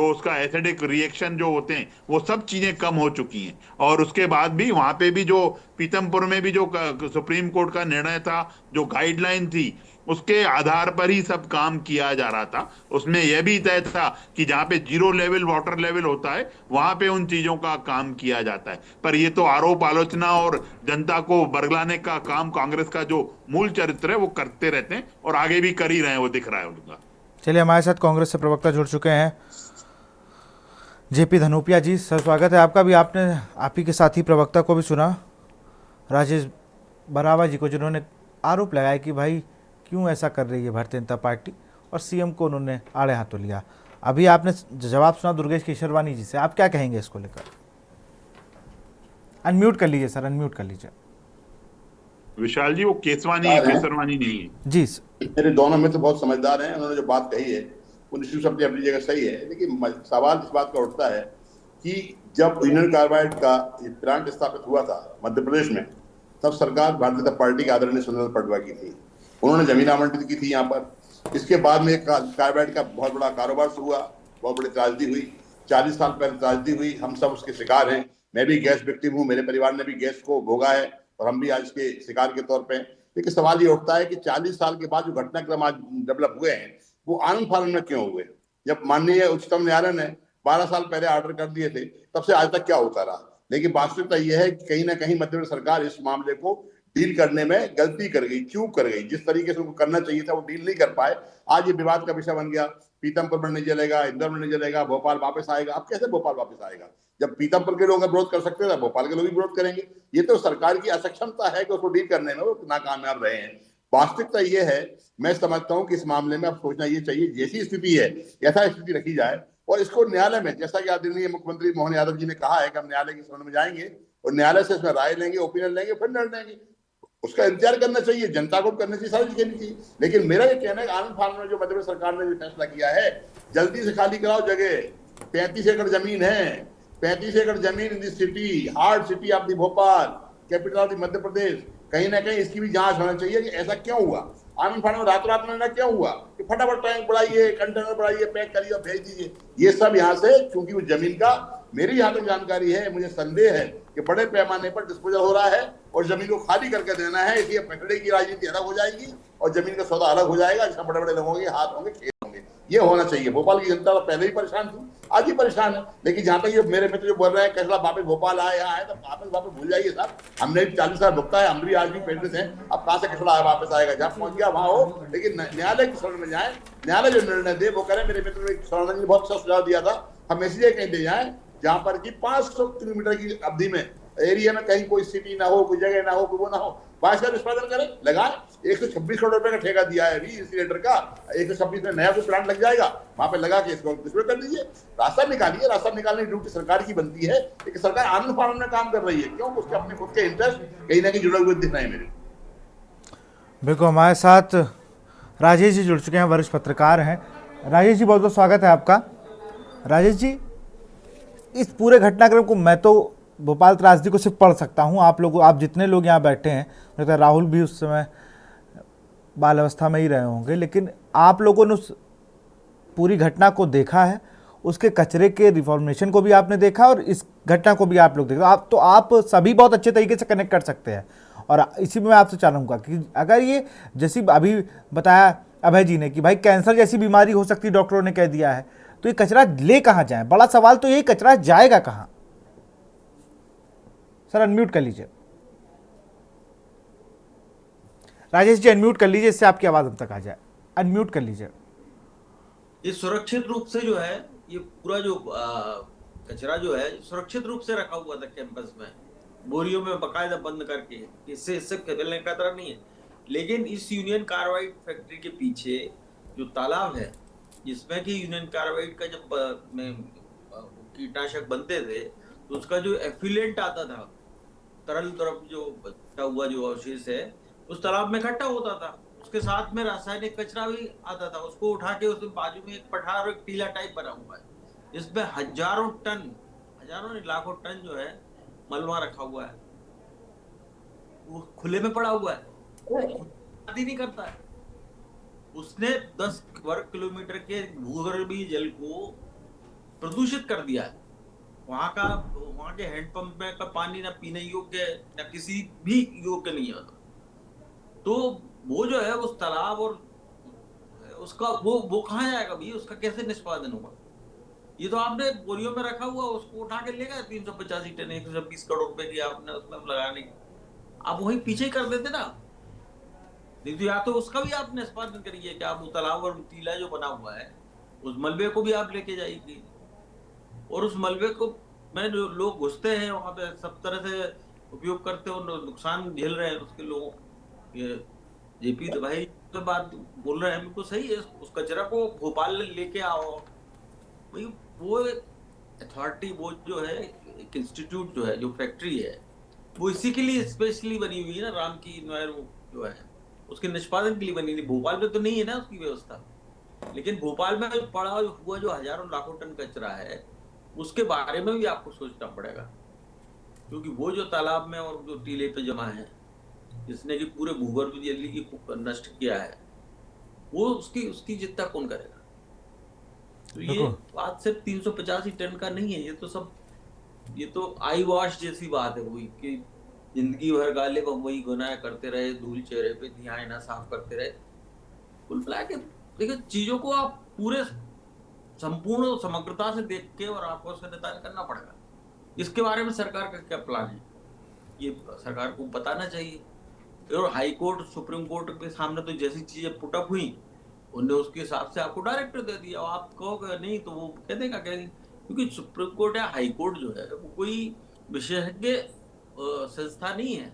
Speaker 12: उसका एसिडिक रिएक्शन जो होते हैं, वो सब चीजें कम हो चुकी हैं। और उसके बाद भी वहां पे भी जो पीतमपुर में भी जो सुप्रीम कोर्ट का निर्णय था, जो गाइडलाइन थी, उसके आधार पर ही सब काम किया जा रहा था। उसमें यह भी तय था कि जहां पे 0 लेवल वाटर लेवल होता है, वहां पे उन चीजों का काम किया जाता है। पर ये तो आरोप आलोचना और जनता को बरगलाने का काम कांग्रेस का जो मूल चरित्र है वो करते रहते हैं, और आगे भी कर ही रहे हैं, वो दिख रहा है उनका।
Speaker 1: चलिए, हमारे साथ कांग्रेस से प्रवक्ता जुड़ चुके हैं, जेपी धनोपिया जी। सर, स्वागत है आपका भी। आपने आप ही के साथी प्रवक्ता को भी सुना, राजेश बरावा जी को, जिन्होंने आरोप लगाया कि भाई क्यों ऐसा कर रही है भारतीय जनता पार्टी, और सीएम को उन्होंने आड़े हाथों लिया। अभी आपने जवाब सुना दुर्गेश केसरवानी जी से, आप क्या कहेंगे इसको लेकर? अनम्यूट कर लीजिए सर, अनम्यूट कर लीजिए।
Speaker 12: विशाल जी, वो केसवानी है, केसरवानी नहीं है
Speaker 1: जी।
Speaker 13: मेरे दोनों मित्र बहुत समझदार हैं, उन्होंने जो बात कही है वो निश्चित अपनी अपनी जगह सही है। लेकिन सवाल इस बात का उठता है कि जब यूनियन कार्बाइड का प्लांट स्थापित हुआ था मध्य प्रदेश में, तब सरकार भारतीय जनता पार्टी के आदरणीय सुनील पटवा की थी। उन्होंने जमीन आवंटित की थी यहाँ पर। इसके बाद में कार्बाइड का बहुत बड़ा कारोबार शुरू हुआ, बहुत बड़ी त्रासदी हुई। 40 साल पहले त्रासदी हुई, हम सब उसके शिकार हैं। मैं भी गैस विक्टिम हूँ, मेरे परिवार ने भी गैस को भोगा है, और हम भी आज के शिकार के तौर पे। लेकिन सवाल ये उठता है कि 40 साल के बाद जो घटनाक्रम आज डेवलप हुए हैं, वो आनंद फानंद में क्यों हुए? जब माननीय उच्चतम न्यायालय ने 12 साल पहले ऑर्डर कर दिए थे, तब से आज तक क्या होता रहा? लेकिन वास्तविकता यह है कि कहीं ना कहीं मध्य प्रदेश सरकार इस मामले को डील करने में गलती कर गई, चूक कर गई। जिस तरीके से उनको करना चाहिए था वो डील नहीं कर पाए। आज ये विवाद का विषय बन गया। पीतमपुर में नहीं जलेगा, इंदौर में नहीं जलेगा, भोपाल वापस आएगा। अब कैसे भोपाल वापस आएगा? जब पीतमपुर के लोग विरोध कर सकते थे, भोपाल के लोग भी विरोध करेंगे। ये तो सरकार की असक्षमता है कि उसको डील करने में वो नाकामयाब रहे हैं। वास्तविकता ये है, मैं समझता हूं कि इस मामले में अब सोचना ये चाहिए, जैसी स्थिति है यथा स्थिति रखी जाए, और इसको न्यायालय में, जैसा कि आदरणीय मुख्यमंत्री मोहन यादव जी ने कहा है कि हम न्यायालय की शरण में जाएंगे और न्यायालय से इसमें राय लेंगे, ओपिनियन लेंगे, फिर निर्णय लेंगे। उसका इंतजार करना चाहिए, जनता को करना चाहिए, सारी चीजें चाहिए। लेकिन मेरा ये कहना है कि आनंद फानंद में जो मध्य प्रदेश सरकार ने जो फैसला किया है, जल्दी से खाली कराओ जगह। 35 एकड़ जमीन है, 35 एकड़ जमीन in the city, heart city of the Bhopal, capital of the Madhya Pradesh. कहीं ना कहीं इसकी भी जांच होना चाहिए कि ऐसा क्यों हुआ। आनंद फानंद में रातों रात में क्यों हुआ कि फटाफट टैंक बढ़ाइए, कंटेनर बढ़ाइए, पैक करिए और भेज दीजिए। ये सब यहाँ से, क्योंकि उस जमीन का मेरी यहाँ तक जानकारी है, मुझे संदेह है कि बड़े पैमाने पर डिस्पोजल हो रहा है और जमीन को खाली करके देना है। इसलिए पकड़े की राजनीति अलग हो जाएगी और जमीन का सौदा अलग हो जाएगा, जिसमें बड़े बड़े लोगों के हाथ होंगे, खेत होंगे। ये होना चाहिए। भोपाल की जनता तो पहले ही परेशान थी, आज भी परेशान है। लेकिन जहां तक ये मेरे मित्र जो बोल रहे हैं कचरा वापस भोपाल आया है, तो वापस भूल जाइए साहब। हमने भी 40 साल भुगता है, हम भी आज भी पेंडेंट हैं। अब कहां से कचरा वापस आएगा? जहां पहुंच गया वहां हो। लेकिन न्यायालय की शरण में जाए, न्यायालय जो निर्णय दे वो करें। मेरे मित्र ने शरण ने बहुत अच्छा सुझाव दिया था, हम इसलिए कहीं दे जाए जहां पर कि 500 किलोमीटर की अवधि में, एरिया में कहीं कोई सिटी ना हो, कोई जगह ना हो, कोई वो ना हो, बाईस का निष्पादन करें, लगाए। 126 करोड़ रुपए का ठेका दिया है अभी इंसिलेटर का, 126 में नया कोई प्लांट लग जाएगा, वहां पे लगा के इसको डिस्प्ले कर दीजिए। रास्ता निकालिए। रास्ता निकालने की ड्यूटी सरकार की बनती है, लेकिन सरकार आनंद फानंद में काम कर रही है। क्यों? उसके अपने खुद के इंटरेस्ट कहीं ना कहीं जुड़े हुए दिख रहे हैं मेरे।
Speaker 1: बिल्कुल, हमारे साथ राजेश जी जुड़ चुके हैं, वरिष्ठ पत्रकार हैं। राजेश जी, बहुत बहुत स्वागत है आपका। राजेश जी, इस पूरे घटनाक्रम को मैं तो भोपाल त्रासदी को सिर्फ पढ़ सकता हूँ। आप जितने लोग यहाँ बैठे हैं, लगता है राहुल भी उस समय बाल अवस्था में ही रहे होंगे, लेकिन आप लोगों ने उस पूरी घटना को देखा है, उसके कचरे के रिफॉर्मेशन को भी आपने देखा और इस घटना को भी आप लोग देख रहे हो। आप सभी बहुत अच्छे तरीके से कनेक्ट कर सकते हैं। और इसी में मैं आपसे चाहूँगा कि अगर ये, जैसी अभी बताया अभय जी ने कि भाई कैंसर जैसी बीमारी हो सकती है, डॉक्टरों ने कह दिया है, तो ये कचरा ले कहाँ जाए? बड़ा सवाल तो यही, कचरा जाएगा कहाँ? सर, अनम्यूट कर लीजिए। राजेश जी, अनम्यूट कर लीजिए, इससे आपकी आवाज हम तक आ जाए। अनम्यूट कर लीजिए।
Speaker 14: ये सुरक्षित रूप से जो है, ये पूरा जो कचरा जो है सुरक्षित रूप से रखा हुआ था कैंपस में, बोरियों में बकायदा बंद करके, इससे फैलने का खतरा नहीं है। लेकिन इस यूनियन कार्बाइड फैक्ट्री के पीछे जो तालाब है, जिसमें कि यूनियन कार्बाइड का जब कीटनाशक बनते थे तो उसका जो एफिलेंट आता था, तरल द्रव जो बचा हुआ जो अवशेष है उस तालाब में इकट्ठा होता था। उसके साथ में रासायनिक कचरा भी आता था, उसको उठा के उसके बाजू में एक पठार और एक टीला टाइप बना हुआ है, जिसमें हजारों नहीं लाखों टन जो है मलबा रखा हुआ है, वो खुले में पड़ा हुआ है, आदि नहीं करता है। उसने 10 वर्ग किलोमीटर के भूगर्भीय जल को प्रदूषित कर दिया है। वहां के हैंडपंप में का पानी ना पीने योग्य है, ना किसी भी योग्य नहीं होता। तो वो जो है उस तालाब और उसका वो कहाँ जाएगा भी, उसका कैसे निष्पादन होगा? ये तो आपने बोरियों में रखा हुआ, उसको उठा के ले गए 385 टन 120 करोड़ रुपए की आपने उसमें लगाने की, आप वही पीछे कर देते ना। नहीं तो या तो उसका भी आप निष्पादन करिए कि आप वो तालाब और टीला जो बना हुआ है उस मलबे को भी आप लेके जाइए, और उस मलबे को में जो लोग घुसते हैं वहां पे सब तरह से उपयोग करते हैं और नुकसान झेल रहे हैं उसके लोगों। ये जेपी तो भाई तो बात बोल रहे हैं बिल्कुल सही है, उस कचरा को भोपाल लेके आओ भाई। वो अथॉरिटी वो जो है एक इंस्टीट्यूट जो है जो फैक्ट्री है वो इसी के लिए स्पेशली बनी हुई है ना, राम की इन्वायरमेंट जो है उसके निष्पादन के लिए बनी थी। भोपाल में तो नहीं है ना उसकी व्यवस्था, लेकिन भोपाल में पड़ा हुआ जो हजारों लाखों टन कचरा है उसके बारे में भी आपको सोचना पड़ेगा, क्योंकि वो जो तालाब में और जो टीले पे जमा है जिसने कि पूरे भूगर्भ जल को नष्ट किया है वो उसकी जितना कौन करेगा? तो ये बात सिर्फ 385 टन का नहीं है, ये तो आई वॉश जैसी बात है वही कि जिंदगी भर गाले को वही गुनाह करते रहे, धूल चेहरे पे दिया ना साफ करते रहे। कुल मिला के देखिए चीजों को आप पूरे संपूर्ण समग्रता से देख के और आपको उसका निदान करना पड़ेगा। इसके बारे में सरकार का क्या प्लान है ये सरकार को बताना चाहिए। और हाई कोर्ट सुप्रीम कोर्ट के सामने तो जैसी चीजें पुटअप हुई उन्होंने उसके हिसाब से आपको डायरेक्टर दे दिया, आप कहोगे नहीं तो वो कह देगा, क्योंकि सुप्रीम कोर्ट या हाई कोर्ट जो है वो कोई विशेषज्ञ संस्था नहीं है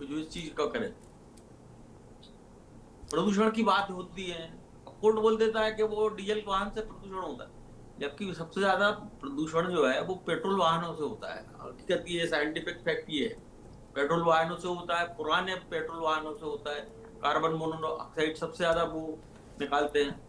Speaker 14: जो इस चीज का करे। प्रदूषण की बात होती है, कोर्ट बोल देता है कि वो डीजल वाहन से प्रदूषण होता है, जबकि सबसे ज्यादा प्रदूषण जो है वो पेट्रोल वाहनों से होता है। हकीकत ये साइंटिफिक फैक्ट ये है, पेट्रोल वाहनों से होता है, पुराने पेट्रोल वाहनों से होता है। कार्बन मोनोऑक्साइड सबसे ज्यादा वो निकालते हैं,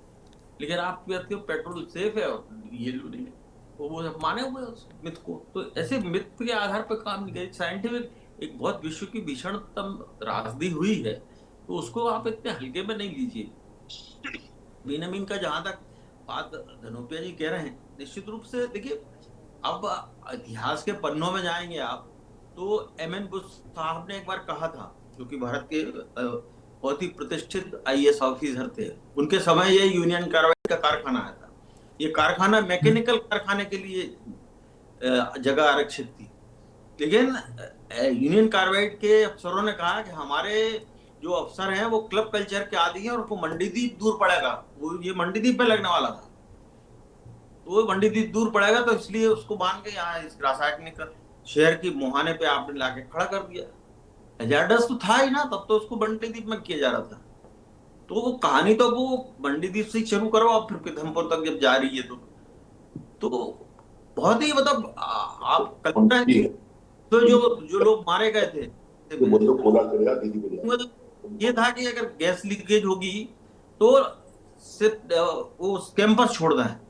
Speaker 14: लेकिन आप कहते हो पेट्रोल सेफ है और ये नहीं है, वो सब माने हुए उस मिथ को। तो ऐसे मिथ के आधार पर काम नहीं करें। साइंटिफिक एक बहुत विश्व की भीषणतम त्रासदी हुई है तो उसको आप इतने हल्के में नहीं लीजिए। बेनमीन का जहां तक बात धनोपिया जी कह रहे हैं, निश्चित रूप से देखिए अब इतिहास के पन्नों में जाएंगे आप तो एमएन बुश साहब ने एक बार कहा था, जो कि भारत के बहुत ही प्रतिष्ठित आईएएस ऑफिसर थे, उनके समय ये यूनियन कार्बाइड का कारखाना आया था। ये कारखाना मैकेनिकल कारखाने के लिए जगह आरक्षित थी, लेकिन यूनियन कार्बाइड के अफसरों ने कहा कि हमारे जो अफसर हैं वो क्लब कल्चर के आदी हैं और उनको मंडीदीप दूर पड़ेगा, वो ये मंडीदीप पे लगने वाला था, तो वो मंडीदीप दूर पड़ेगा तो इसलिए उसको बांध के यहाँ इस रासायनिक शहर की मुहाने पे आपने लाके खड़ा कर दिया। हजारडस तो था ही ना, तब तो उसको मंडीदीप में किया जा रहा था। तो वो कहानी तो वो मंडीदीप से शुरू करो आप फिर पीथमपुर तक जब जा रही है तो बहुत ही मतलब आप कल्पना तो जो लोग मारे गए थे ये था कि अगर गैस लीकेज होगी तो सिर्फ वो कैंपस छोड़ना है।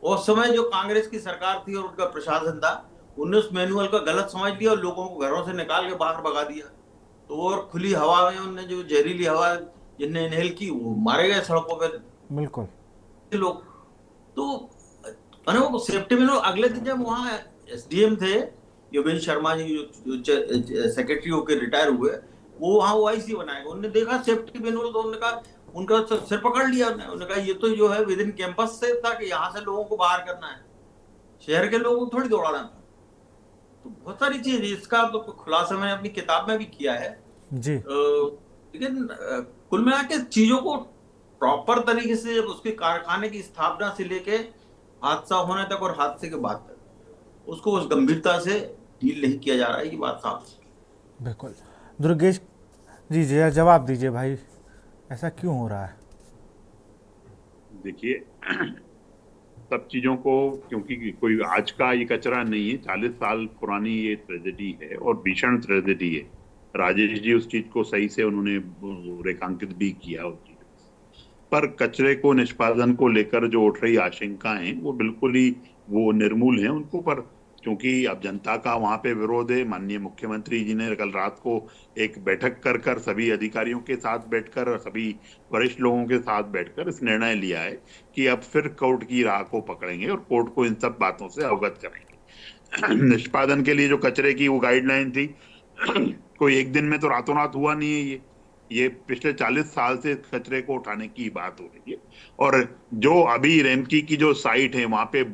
Speaker 14: उस समय जो कांग्रेस की सरकार थी और उनका प्रशासन था उन्होंने उस मैनुअल का गलत समझ लिया और लोगों को घरों से निकाल के बाहर भगा दिया। तो और खुली हवा में उन्होंने जो जहरीली हवा जिन्हें इनहेल की वो मारे गए सड़कों पर
Speaker 1: बिल्कुल
Speaker 14: लोग। तो वो सेफ्टी में अगले दिन जब वहाँ एसडीएम थे योगेश शर्मा जी जो सेक्रेटरी होकर रिटायर हुए, वो वहाँ ओआईसी बनाएगा, उन्होंने देखा सेफ्टी मैनुअल तो उन्होंने कहा, उनका सिर पकड़ लिया उन्होंने कहा ये तो जो है विद इन कैंपस से था कि यहाँ से लोगों को बाहर करना है, शहर के लोगों को थोड़ी दौड़ाना था। तो बहुत सारी चीज इसका तो खुलासा मैंने अपनी किताब में भी किया है
Speaker 1: जी।
Speaker 14: लेकिन कुल मिला के चीजों को प्रॉपर तरीके से उसके कारखाने की स्थापना से लेके हादसा होने तक और हादसे के बाद तक उसको उस गंभीरता से डील नहीं किया जा रहा है, ये बात साफ है।
Speaker 1: बिल्कुल दुर्गेश जी जवाब दीजिए भाई, ऐसा क्यों हो रहा है?
Speaker 12: देखिए सब चीजों को, क्योंकि कोई आज का ये कचरा नहीं है, 40 साल पुरानी ये ट्रेजेडी है और भीषण ट्रेजेडी है। राजेश जी उस चीज को सही से उन्होंने रेखांकित भी किया उस चीज पर। कचरे को निष्पादन को लेकर जो उठ रही आशंकाएं वो बिल्कुल ही वो निर्मूल हैं उनको पर, क्योंकि अब जनता का वहां पे विरोध है। माननीय मुख्यमंत्री जी ने कल रात को एक बैठक कर सभी अधिकारियों के साथ बैठकर और सभी वरिष्ठ लोगों के साथ बैठकर इस निर्णय लिया है कि अब फिर कोर्ट की राह को पकड़ेंगे और कोर्ट को इन सब बातों से अवगत करेंगे। निष्पादन के लिए जो कचरे की वो गाइडलाइन थी कोई एक दिन में तो रातों रात हुआ नहीं है। ये पिछले 40 साल से कचरे को उठाने की बात हो रही है। और जो अभी रेमकी की जो साइट है वहां पे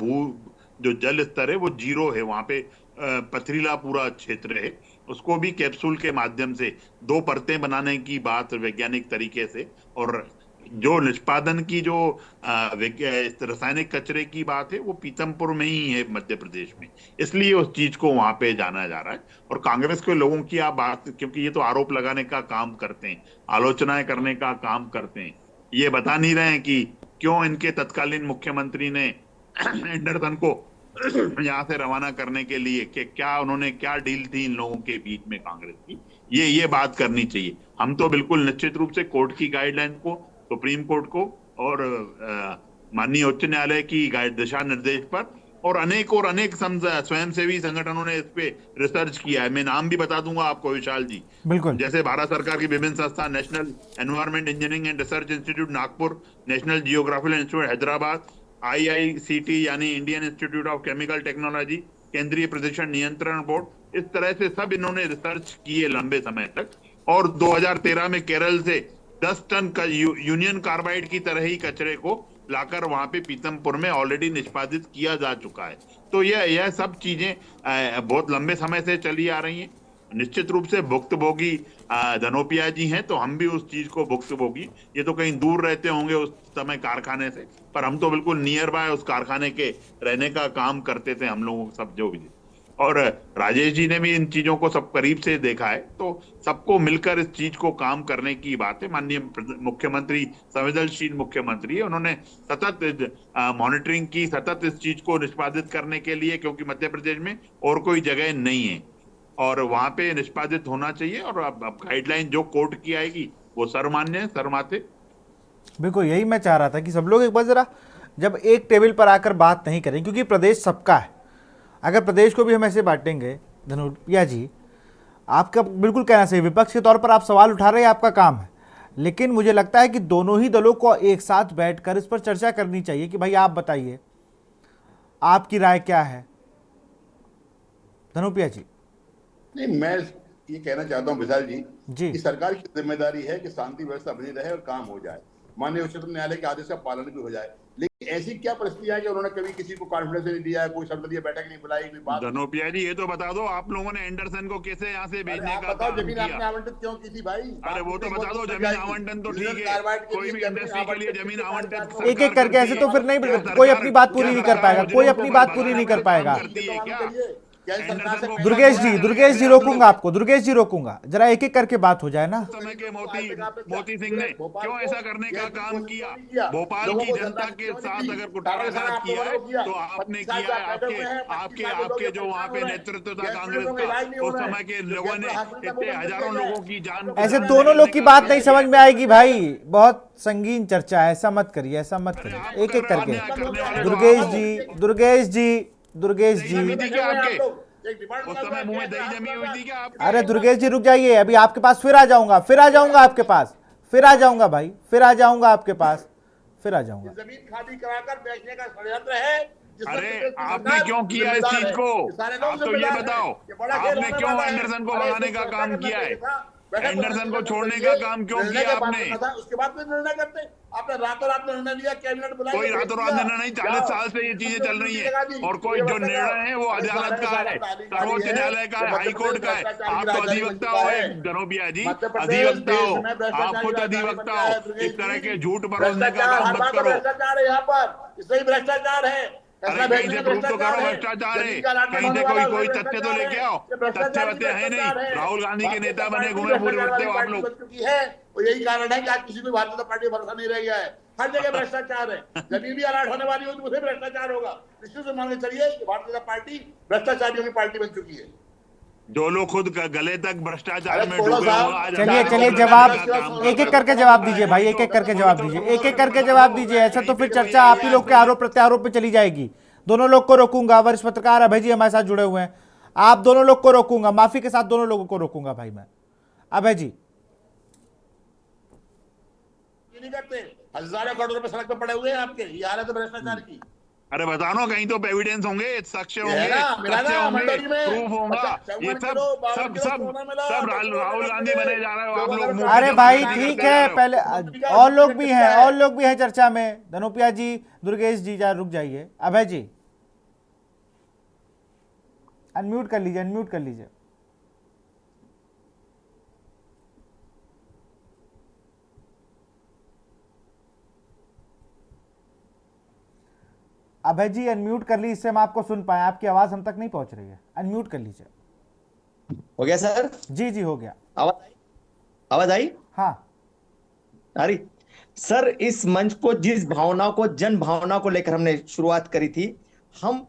Speaker 12: जो जल स्तर है वो 0 है, वहां पे पथरीला पूरा क्षेत्र है। उसको भी कैप्सूल के माध्यम से 2 परतें बनाने की बात वैज्ञानिक तरीके से, और जो निष्पादन की जो रासायनिक कचरे की बात है वो पीतमपुर में ही है मध्य प्रदेश में, इसलिए उस चीज को वहां पे जाना जा रहा है। और कांग्रेस के लोगों की आप बात, क्योंकि ये तो आरोप लगाने का काम करते हैं, आलोचनाएं करने का काम करते हैं, ये बता नहीं रहे हैं कि क्यों इनके तत्कालीन मुख्यमंत्री ने एंडरसन को यहाँ से रवाना करने के लिए कि क्या उन्होंने क्या डील थी इन लोगों के बीच में कांग्रेस की, ये बात करनी चाहिए। हम तो बिल्कुल निश्चित रूप से कोर्ट की गाइडलाइन को, सुप्रीम कोर्ट को और माननीय उच्च न्यायालय की दिशा निर्देश पर और अनेक स्वयंसेवी संगठनों ने इस पे रिसर्च किया है। मैं नाम भी बता दूंगा आपको विशाल जी,
Speaker 1: बिल्कुल, जैसे
Speaker 12: भारत सरकार की विभिन्न संस्था, national environment engineering and research institute Nagpur, national geographical institute Hyderabad, IICT यानी Indian institute of chemical technology, केंद्रीय प्रदूषण नियंत्रण बोर्ड, इस तरह से सब इन्होंने रिसर्च किए लंबे समय तक। और 2013 में केरल से 10 टन का यूनियन कार्बाइड की तरह ही कचरे को लाकर वहां पे पीतमपुर में ऑलरेडी निष्पादित किया जा चुका है। तो यह सब चीजें बहुत लंबे समय से चली आ रही हैं। निश्चित रूप से भुक्तभोगी धनोपिया जी हैं, तो हम भी उस चीज को भुक्तभोगी, ये तो कहीं दूर रहते होंगे उस समय कारखाने से, पर हम तो बिल्कुल नियर बाय उस कारखाने के रहने का काम करते थे हम लोग सब जो भी। और राजेश जी ने भी इन चीजों को सब करीब से देखा है, तो सबको मिलकर इस चीज को काम करने की बात है। माननीय मुख्यमंत्री संवेदनशील मुख्यमंत्री है, उन्होंने सतत मॉनिटरिंग की, सतत इस चीज को निष्पादित करने के लिए, क्योंकि मध्य प्रदेश में और कोई जगह नहीं है और वहां पे निष्पादित होना चाहिए। और अब गाइडलाइन जो कोर्ट की आएगी वो सर्वमान्य है, सर्वमान्य।
Speaker 1: बिल्कुल, यही मैं चाह रहा था कि सब लोग एक बार जरा जब एक टेबल पर आकर बात नहीं करें, क्योंकि प्रदेश सबका है। अगर प्रदेश को भी हम ऐसे बांटेंगे, धनुपिया जी आपका बिल्कुल कहना सही, विपक्ष के तौर पर आप सवाल उठा रहे हैं, आपका काम है, लेकिन मुझे लगता है कि दोनों ही दलों को एक साथ बैठकर इस पर चर्चा करनी चाहिए कि भाई आप बताइए आपकी राय क्या है। धनुपिया जी।
Speaker 13: नहीं, मैं ये कहना चाहता हूँ विशाल जी कि सरकार की जिम्मेदारी है कि शांति व्यवस्था बनी रहे और काम हो जाए, माननीय उच्चतम न्यायालय के आदेश का पालन भी हो जाए। लेकिन ऐसी क्या परिस्थिति है कि उन्होंने कभी किसी को कॉन्फिडेंस नहीं दिया, कोई सर्वदलीय बैठक नहीं बुलाई, कोई बात।
Speaker 12: धनोपिया जी ये तो बता दो, आप लोगों ने एंडरसन को कैसे यहाँ से भेजने का
Speaker 13: बताओ, जमीन आपने आवंटित क्यों की थी भाई?
Speaker 12: अरे वो तो बता दो, जमीन आवंटन तो ठीक है, कोई भी इंडस्ट्री के लिए जमीन आवंटन
Speaker 1: एक एक करके ऐसे तो फिर नहीं, कोई अपनी बात पूरी नहीं कर पाएगा, कोई अपनी बात पूरी नहीं कर पाएगा। दुर्गेश जी रोकूंगा आपको, दुर्गेश जी रोकूंगा, जरा एक एक करके बात हो जाए ना।
Speaker 12: समय के मोती सिंह ने क्यों ऐसा करने का काम किया? भोपाल की जनता के साथ अगर कुटाराघात किया है तो आपने किया है। आपके जो वहाँ पे नेतृत्व था कांग्रेस का, उस समय के लोगों ने इतने हजारों लोगों की जान।
Speaker 1: ऐसे दोनों लोग की बात नहीं समझ में आएगी भाई, बहुत संगीन चर्चा है, ऐसा मत करिए, ऐसा मत करिए। एक एक करके दुर्गेश जी
Speaker 12: उस समय मुंह में दही जमी हुई थी क्या आपके?
Speaker 1: अरे दुर्गेश जी रुक जाइए, अभी आपके पास फिर आ जाऊंगा आपके पास, फिर आ जाऊंगा भाई, फिर आ जाऊंगा आपके पास, फिर आ जाऊंगा।
Speaker 13: जमीन खाली कराकर बेचने का षड्यंत्र है।
Speaker 12: अरे आपने क्यों किया इस चीज को? आप तो ये बताओ, आपने क्यों एंडरसन को भगाने का काम किया है? एंडरसन को छोड़ने का काम क्यों किया आपने?
Speaker 13: उसके बाद में निर्णय करते, आपने रातों रात निर्णय लिया, कैबिनेट बुलाया।
Speaker 12: कोई रातों रात निर्णय नहीं, 40 साल से ये चीजें चल रही है और कोई जो निर्णय है वो अदालत का है, सर्वोच्च न्यायालय का है, हाई कोर्ट का है। आप तो अधिवक्ता हो धनोपिया जी, अधिवक्ता हो, आप खुद अधिवक्ता हो। इस तरह के झूठ बरसने का काम मत करो।
Speaker 13: भ्रष्टाचार है यहाँ पर, इससे ही भ्रष्टाचार है।
Speaker 12: अरे कहीं से प्रूफ तो करो भ्रष्टाचार है, कहीं से कोई तथ्य तो लेके आओ। तथ्य वथ्य है नहीं, राहुल गांधी के नेता बने घूमे पूरे फिरते हो आप लोग।
Speaker 13: यही कारण है कि आज किसी को भारतीय जनता पार्टी भरोसा नहीं रह गया है। हर जगह भ्रष्टाचार है। जमीन भी अलर्ट होने वाली हो तो उसे भ्रष्टाचार होगा। निश्चित मान के चलिए कि भारतीय जनता पार्टी भ्रष्टाचारियों की पार्टी बन चुकी है।
Speaker 12: जो लोग खुद गले तक भ्रष्टाचार में डूबे हुए आज
Speaker 1: चलिए जवाब एक एक करके जवाब दीजिए भाई, एक एक करके जवाब दीजिए, एक एक करके जवाब दीजिए। ऐसा तो फिर चर्चा आप ही लोग के आरोप प्रत्यारोप पे चली जाएगी। दोनों लोग को रोकूंगा। वरिष्ठ पत्रकार अभय जी हमारे साथ जुड़े हुए हैं, आप दोनों लोग को रोकूंगा, माफी के साथ दोनों लोगों को रोकूंगा भाई मैं। अभय जी
Speaker 13: नहीं करते, हजारों करोड़ रुपए सड़क पे पड़े हुए हैं आपके, ये हालत है भ्रष्टाचार की।
Speaker 12: अरे बता नो, कहीं तो एविडेंस होंगे, साक्ष्य होंगे,
Speaker 13: तथ्य होंगे,
Speaker 12: प्रूफ होगा। ये सब राहुल गांधी बने जा रहे हो आप लोग।
Speaker 1: अरे भाई ठीक है, पहले और लोग भी हैं, और लोग भी हैं चर्चा में। धनोपिया जी, दुर्गेश जी रुक जाइए। अभय जी अनम्यूट कर लीजिए, अनम्यूट कर लीजिए। अभय जी अनम्यूट कर ली, इससे हम आपको सुन पाए, आपकी आवाज हम तक नहीं पहुंच रही है। अनम्यूट कर लीजिए।
Speaker 10: हो गया सर?
Speaker 1: जी हो गया।
Speaker 10: आवाज आई?
Speaker 1: हाँ
Speaker 10: अरे सर, इस मंच को, जिस भावना को, जन भावना को लेकर हमने शुरुआत करी थी, हम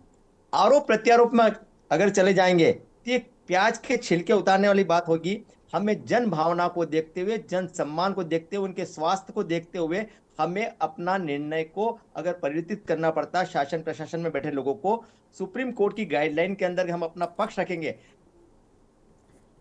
Speaker 10: आरोप प्रत्यारोप में अगर चले जाएंगे तो ये प्याज के छिलके उतारने वाली बात होगी। हमें जन भावना को देखते हुए, जन सम्मान को देखते हुए, उनके स्वास्थ्य को देखते हुए हमें अपना निर्णय को अगर परिवर्तित करना पड़ता, शासन प्रशासन में बैठे लोगों को सुप्रीम कोर्ट की गाइडलाइन के अंदर हम अपना पक्ष रखेंगे।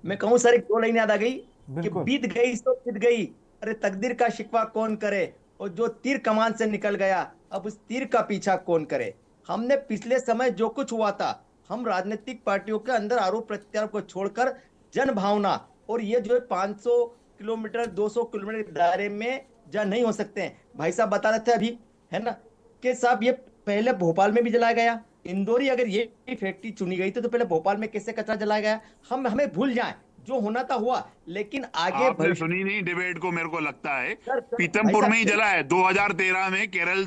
Speaker 10: मैं कहूं सर, एक दो लाइन याद आ गई कि बीत गई सो बीत गई, अरे तकदीर का शिकवा कौन करे, और जो तीर कमान से निकल गया अब उस तीर का पीछा कौन करे। हमने पिछले समय जो कुछ हुआ था, हम राजनीतिक पार्टियों के अंदर आरोप प्रत्यारोप को छोड़कर जन भावना, और ये जो 500 किलोमीटर 200 किलोमीटर के दायरे में जहाँ नहीं हो सकते हैं, भाई साहब बता रहे थे अभी, है ना, कि साहब ये पहले भोपाल में भी जलाया गया, इंदौरी अगर ये फैक्ट्री चुनी गई तो पहले भोपाल में कैसे कचरा जलाया गया। हमें भूल जाए, जो होना था हुआ, लेकिन आगे
Speaker 12: आपने सुनी नहीं डिबेट को, मेरे को लगता है पीतमपुर में ही जला है। 2013 में केरल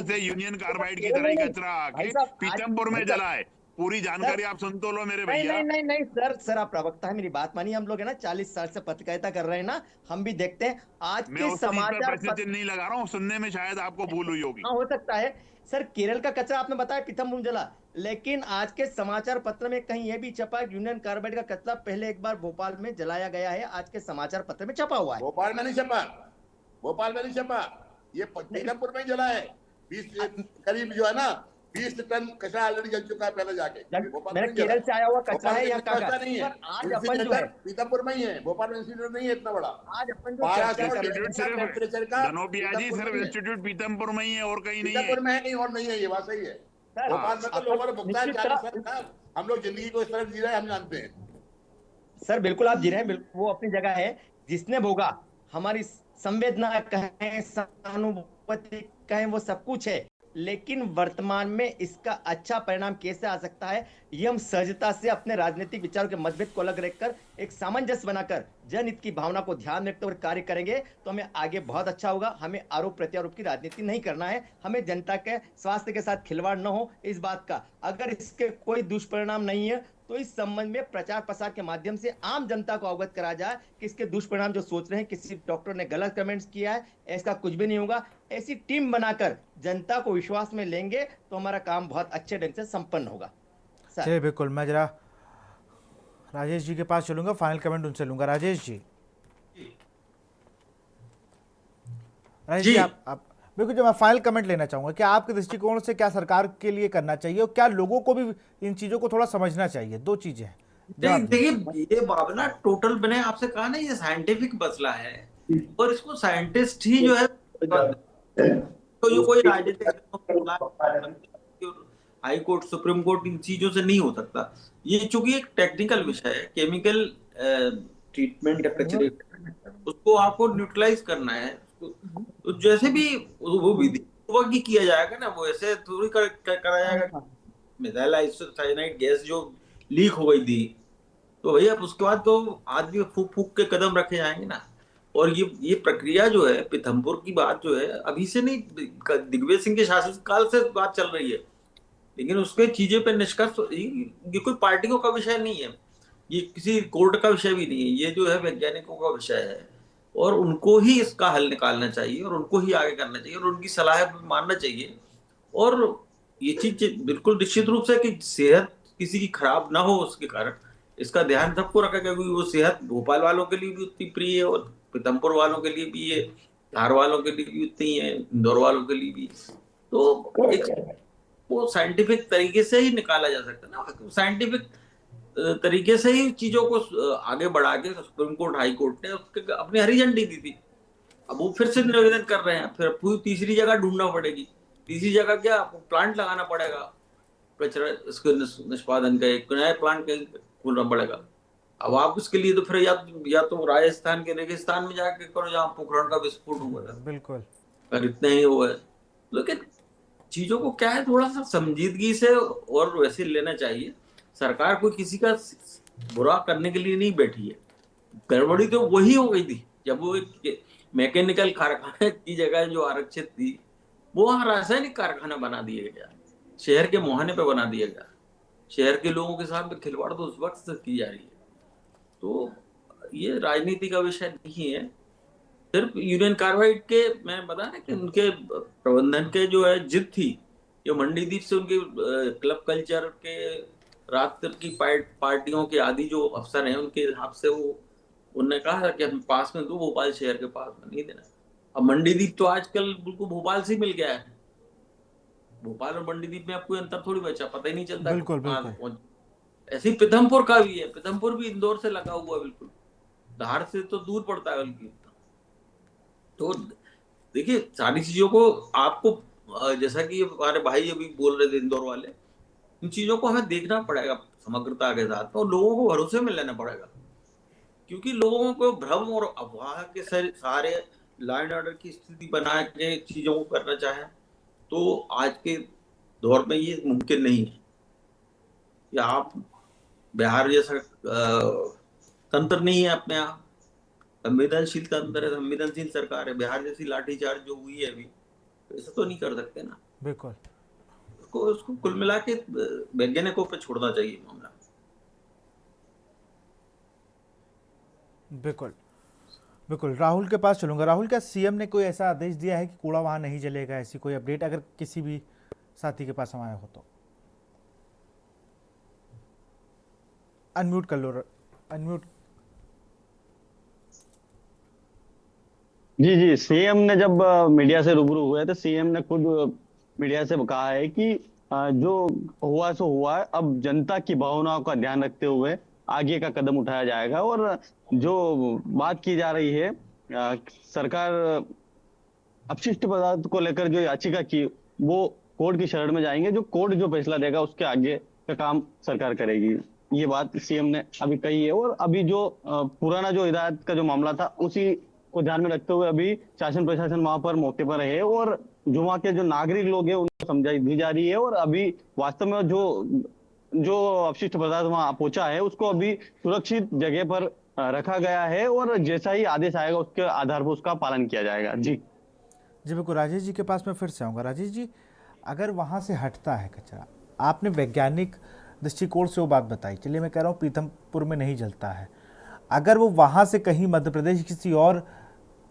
Speaker 12: से यूनियन कार्बाइड की तरह ही कचरा आके पीतमपुर में जला है। पूरी जानकारी आप सुन तो लो मेरे भैया।
Speaker 10: नहीं सर आप प्रवक्ता है, मेरी बात मानिए। हम लोग है ना 40 साल से पत्रकारिता कर रहे हैं ना, हम भी देखते हैं आज के समाचार।
Speaker 12: नहीं लगा रहा हूँ, सुनने में शायद आपको भूल हुई होगी।
Speaker 10: हाँ हो सकता है सर। केरल का कचरा आपने बताया पीतमपुर जला, लेकिन आज के समाचार पत्र में कहीं यह भी छपा यूनियन कार्बाइड का कचरा पहले एक बार भोपाल में जलाया गया है। आज के समाचार पत्र में छपा हुआ है।
Speaker 13: भोपाल में नहीं छपा, भोपाल में नहीं छपा, ये पीतमपुर में जला है। 20 करीब जो है ना 20 टन कचरा ऑलरेडी जल चुका है पहले जाके।
Speaker 10: मेरा केरल से आया हुआ कचरा है या कचरा
Speaker 13: नहीं है, आज अपन जो है पीतमपुर में ही है, भोपाल में इंस्टीट्यूट नहीं है इतना बड़ा।
Speaker 10: आज अपन
Speaker 12: धनोपिया जी सिर्फ इंस्टीट्यूट पीतमपुर में ही है और कहीं नहीं है।
Speaker 13: पीतमपुर में है कहीं और नहीं है, ये बात सही है। भोपाल में तो लोगों ने भुगतान 40 साल, हम लोग जिंदगी को इस तरह जी रहे हैं, हम जानते हैं।
Speaker 10: सर बिल्कुल आप जी रहे हैं, वो अपनी जगह है। जिसने भोगा, हमारी संवेदना कहें, सहानुभूति कहें, वो सब कुछ है, लेकिन वर्तमान में इसका अच्छा परिणाम कैसे आ सकता है, ये हम सहजता से अपने राजनीतिक विचारों के मतभेद को अलग रखकर एक सामंजस्य बनाकर जनहित की भावना को ध्यान में रखते हुए कार्य करेंगे तो हमें आगे बहुत अच्छा होगा। हमें आरोप प्रत्यारोप की राजनीति नहीं करना है, हमें जनता के स्वास्थ्य के साथ खिलवाड़ न हो इस बात का। अगर इसके कोई दुष्परिणाम नहीं है तो इस संबंध में प्रचार प्रसार के माध्यम से आम जनता को अवगत करा जाए कि इसके दुष्परिणाम जो सोच रहे हैं, किसी डॉक्टर ने गलत कमेंट्स किया है, ऐसा कुछ भी नहीं होगा। ऐसी टीम बनाकर जनता को विश्वास में लेंगे तो हमारा काम बहुत अच्छे ढंग से संपन्न होगा।
Speaker 1: चलिए बिल्कुल, मैं जरा राजेश जी के पास चलूंगा, फाइनल कमेंट उनसे लूंगा। राजेश जी आप बिल्कुल, जो मैं फाइनल कमेंट लेना चाहूंगा कि आपके दृष्टिकोण से क्या सरकार के लिए करना चाहिए और क्या लोगों को भी इन चीजों को थोड़ा समझना चाहिए। दो चीजें हैं।
Speaker 14: देखिए ये भावना टोटल मैंने आपसे कहा ना, ये साइंटिफिक मसला है और इसको साइंटिस्ट ही जो है, तो ये कोई हाई कोर्ट, सुप्रीम कोर्ट इन चीजों से नहीं हो सकता। ये चूंकि एक टेक्निकल विषय है, केमिकल ट्रीटमेंट या कचरे, उसको आपको न्यूट्रलाइज करना है। तो जैसे भी वो विधि की किया जाएगा ना, वो ऐसे थोड़ी करा जाएगा। मिथाइल आइसोसाइनाइड गैस जो लीक हो गई थी, तो भैया उसके बाद तो आदमी फूक फूक के कदम रखे जाएंगे ना। और ये प्रक्रिया जो है, पीतमपुर की बात जो है, अभी से नहीं, दिग्विजय सिंह के शासन काल से बात चल रही है, लेकिन उसके चीजें पे निष्कर्ष, ये कोई पार्टियों का विषय नहीं है, ये किसी कोर्ट का विषय भी नहीं है, ये जो है वैज्ञानिकों का विषय है। और उनको ही इसका हल निकालना चाहिए और उनको ही आगे करना चाहिए और उनकी सलाह मानना चाहिए। और ये चीज बिल्कुल निश्चित रूप से कि सेहत किसी की खराब ना हो उसके कारण इसका ध्यान सबको रखा, क्योंकि वो सेहत भोपाल वालों के लिए भी उतनी प्रिय है और पीतमपुर वालों के लिए भी है, धार वालों के लिए भी उतनी है, इंदौर वालों के लिए भी। तो एक वो साइंटिफिक तरीके से ही निकाला जा सकता है ना, साइंटिफिक तरीके से ही चीजों को आगे बढ़ा के सुप्रीम कोर्ट, हाई कोर्ट ने उसके अपनी हरी झंडी दी थी। अब वो फिर से निवेदन कर रहे हैं, फिर पूरी तीसरी जगह ढूंढना पड़ेगी। तीसरी जगह क्या, आपको प्लांट लगाना पड़ेगा, कचरा इसके निष्पादन का एक नया प्लांट खोलना पड़ेगा। अब आप उसके लिए तो फिर या तो राजस्थान के रेगिस्तान में जाके करो जहाँ पोखरण का विस्फोट हुआ था,
Speaker 1: बिल्कुल,
Speaker 14: अगर इतना ही हुआ है। लेकिन चीजों को क्या है, थोड़ा सा संजीदगी से और वैसे लेना चाहिए। सरकार कोई किसी का बुरा करने के लिए नहीं बैठी है। गड़बड़ी तो वही हो गई थी जब वो एक मैकेनिकल कारखाने की जगह जो आरक्षित थी वो वहां रासायनिक कारखाना बना दिया गया, शहर के मुहाने पे बना दिया गया। शहर के लोगों के साथ खिलवाड़ तो उस वक्त से की जा रही है। तो ये राजनीति का विषय नहीं है। सिर्फ यूनियन कार्बाइड के, मैंने बताया ना कि उनके प्रबंधन के जो है जिद थी, ये मंडीदीप से उनके क्लब कल्चर के रात की पार्टियों के आदि जो अफसर हैं उनके हिसाब से वो उन्होंने कहा कि हम पास में दो, भोपाल शहर के पास में नहीं देना। अब मंडीदीप तो आजकल बिल्कुल भोपाल से मिल गया है। भोपाल और मंडीदीप में अब कोई अंतर थोड़ी बचा, पता ही नहीं चलता।
Speaker 1: बिल्कुल बिल्कुल।
Speaker 14: ऐसे ही पीथमपुर का भी है, पीथमपुर भी इंदौर से लगा हुआ, बिल्कुल धार से तो दूर पड़ता है बल्कि। तो देखिए सारी चीजों को आपको, जैसा कि हमारे भाई अभी बोल रहे थे इंदौर वाले, इन चीजों को हमें देखना पड़ेगा समग्रता के साथ और लोगों को भरोसे में लेना पड़ेगा, क्योंकि लोगों को भ्रम और अफवाह के सारे लॉ एंड ऑर्डर की स्थिति बना के चीजों को करना चाहे तो आज के दौर में ये मुमकिन नहीं है कि आप बिहार जैसा तंत्र नहीं है अपने आप, संवेदनशील तंत्र है, संवेदनशील सरकार है, बिहार जैसी लाठीचार्ज जो हुई है अभी, ऐसा तो नहीं कर सकते ना।
Speaker 1: बिल्कुल,
Speaker 14: उसको कुल मिला के वैज्ञानिकों पे छोड़ना चाहिए मामला।
Speaker 1: बिल्कुल बिल्कुल। राहुल के पास चलूंगा। राहुल, क्या सीएम ने कोई ऐसा आदेश दिया है कि कूड़ा वहां नहीं जलेगा, ऐसी कोई अपडेट अगर किसी भी साथी के पास आया हो तो? अनम्यूट कर लो, अनम्यूट।
Speaker 9: जी, सीएम ने जब मीडिया से रूबरू हुए तो सीएम ने खुद मीडिया से कहा है कि जो हुआ सो हुआ है, अब जनता की भावनाओं का ध्यान रखते हुए आगे का कदम उठाया जाएगा। और जो बात की जा रही है, सरकार अपशिष्ट पदार्थ को लेकर जो याचिका की वो कोर्ट की शरण में जाएंगे, जो कोर्ट जो फैसला देगा उसके आगे का काम सरकार करेगी, ये बात सीएम ने अभी कही है। और अभी जो पुराना जो हिदायत का जो मामला था उसी को ध्यान में रखते हुए अभी शासन प्रशासन वहां पर मौके पर है और जो वहाँ के जो नागरिक लोग हैं उनको समझाई दी जा रही है। और अभी वास्तव में जो अपशिष्ट पदार्थ वहां पहुंचा है उसको अभी सुरक्षित जगह पर रखा गया है और जैसा ही आदेश आएगा उसके आधार पर उसका पालन किया जाएगा। जी
Speaker 1: बिल्कुल। राजेश जी के पास मैं फिर से आऊँगा। राजेश जी, अगर वहाँ से हटता है कचरा, आपने वैज्ञानिक दृष्टिकोण से वो बात बताई, चलिए मैं कह रहा हूँ पीथमपुर में नहीं जलता है, अगर वो वहाँ से कहीं मध्य प्रदेश किसी और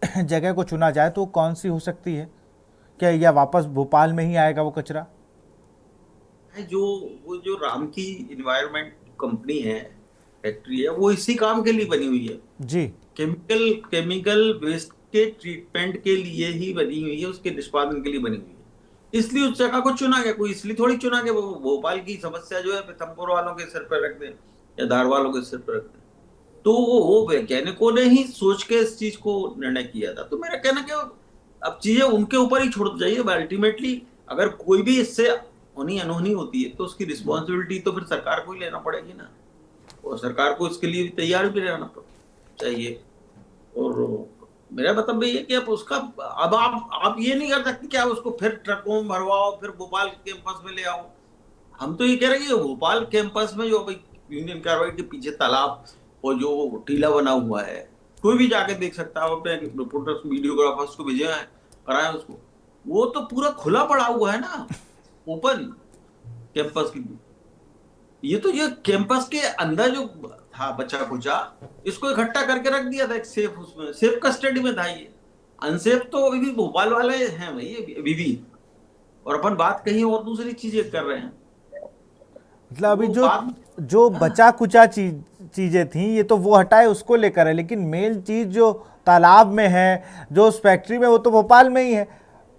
Speaker 1: जगह को चुना जाए तो कौन सी हो सकती है? क्या या वापस भोपाल में ही आएगा वो कचरा?
Speaker 14: जो राम की इन्वायरमेंट कंपनी है, फैक्ट्री है, वो इसी काम के लिए बनी हुई है
Speaker 1: जी।
Speaker 14: केमिकल वेस्ट के ट्रीटमेंट के लिए ही बनी हुई है, उसके निष्पादन के लिए बनी हुई है, इसलिए उस जगह को चुना गया। कोई इसलिए थोड़ी चुना गया वो भोपाल की समस्या जो है पीथमपुर वालों के सिर पर रख दे या धार वालों के सिर पर रख दे। तो वो वैज्ञानिकों ने ही सोच के इस चीज को निर्णय किया था। तो मेरा कहना कि अब चीजें उनके ऊपर ही छोड़ जाइए। अल्टीमेटली अगर कोई भी इससे होनी अनहोनी होती है तो उसकी रिस्पॉन्सिबिलिटी तो फिर सरकार को ही लेना पड़ेगी ना, और सरकार को इसके लिए तैयार भी रहना चाहिए। और मेरा मतलब ये है कि अब उसका अब आप ये नहीं कर सकते कि आप उसको फिर ट्रकों में भरवाओ, फिर भोपाल कैंपस में ले आओ। हम तो ये कह रहे हैं कि भोपाल कैंपस में जो यूनियन कार्बाइड के पीछे तालाब और जो टीला बना हुआ है, कोई भी जाके देख सकता है, अपने रिपोर्टर्स वीडियोग्राफर्स को भेजे हैं, कराएं उसको, वो तो पूरा खुला पड़ा हुआ है ना, ओपन कैंपस की। ये कैंपस के अंदर जो था बचा कुचा, इसको इकट्ठा करके रख दिया था एक सेफ, उसमें सेफ कस्टडी में था। ये अनसेफ तो अभी भी भोपाल वाले हैं भाई अभी भी, और अपन बात कहीं और दूसरी चीजें कर रहे हैं।
Speaker 1: मतलब अभी जो बचा कुचा चीजें थी ये तो वो हटाए उसको लेकर है, लेकिन मेन चीज जो तालाब में है, जो उस फैक्ट्री में, वो तो भोपाल में ही है।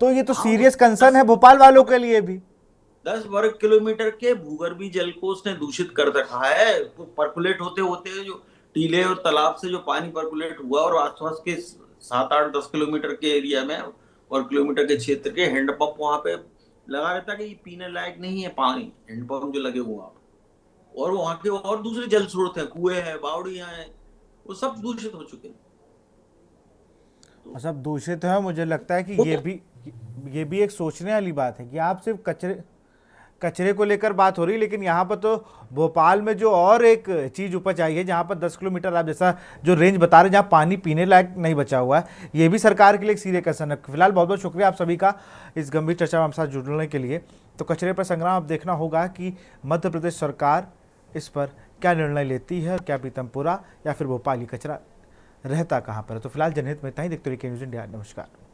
Speaker 1: तो ये तो सीरियस कंसर्न है भोपाल वालों के लिए भी।
Speaker 14: 10 वर्ग किलोमीटर के भूगर्भीय जल को उसने दूषित कर रखा है। तो पर्कुलेट होते होते जो टीले और तालाब से जो पानी पर्कुलेट हुआ, और आसपास के 7-8-10 किलोमीटर के एरिया में और किलोमीटर के क्षेत्र के हैंडपंप वहां पे लगा रहता कि ये पीने लायक नहीं है पानी, हैंडपंप जो लगे हुआ, और वहां के और दूसरे जल स्रोत हैं, कुएं हैं, बावड़ियां हैं, वो सब दूषित हो चुके हैं।
Speaker 1: सब दूषित है। मुझे लगता है कि ये भी एक सोचने वाली बात है कि आप सिर्फ कचरे को लेकर बात हो रही है, लेकिन यहाँ पर तो भोपाल में जो और एक चीज़ उपज आई है, जहाँ पर 10 किलोमीटर आप जैसा जो रेंज बता रहे हैं, जहाँ पानी पीने लायक नहीं बचा हुआ है, ये भी सरकार के लिए एक सीरियस कंसर्न है। फिलहाल बहुत बहुत शुक्रिया आप सभी का इस गंभीर चर्चा में हमारे साथ जुड़ने के लिए। तो कचरे पर संग्राम अब देखना होगा कि मध्य प्रदेश सरकार इस पर क्या निर्णय लेती है, क्या पीतमपुरा या फिर भोपाली कचरा रहता कहाँ पर है। तो फिलहाल जनहित में इतना ही। देखते रहिए के न्यूज़ इंडिया। नमस्कार।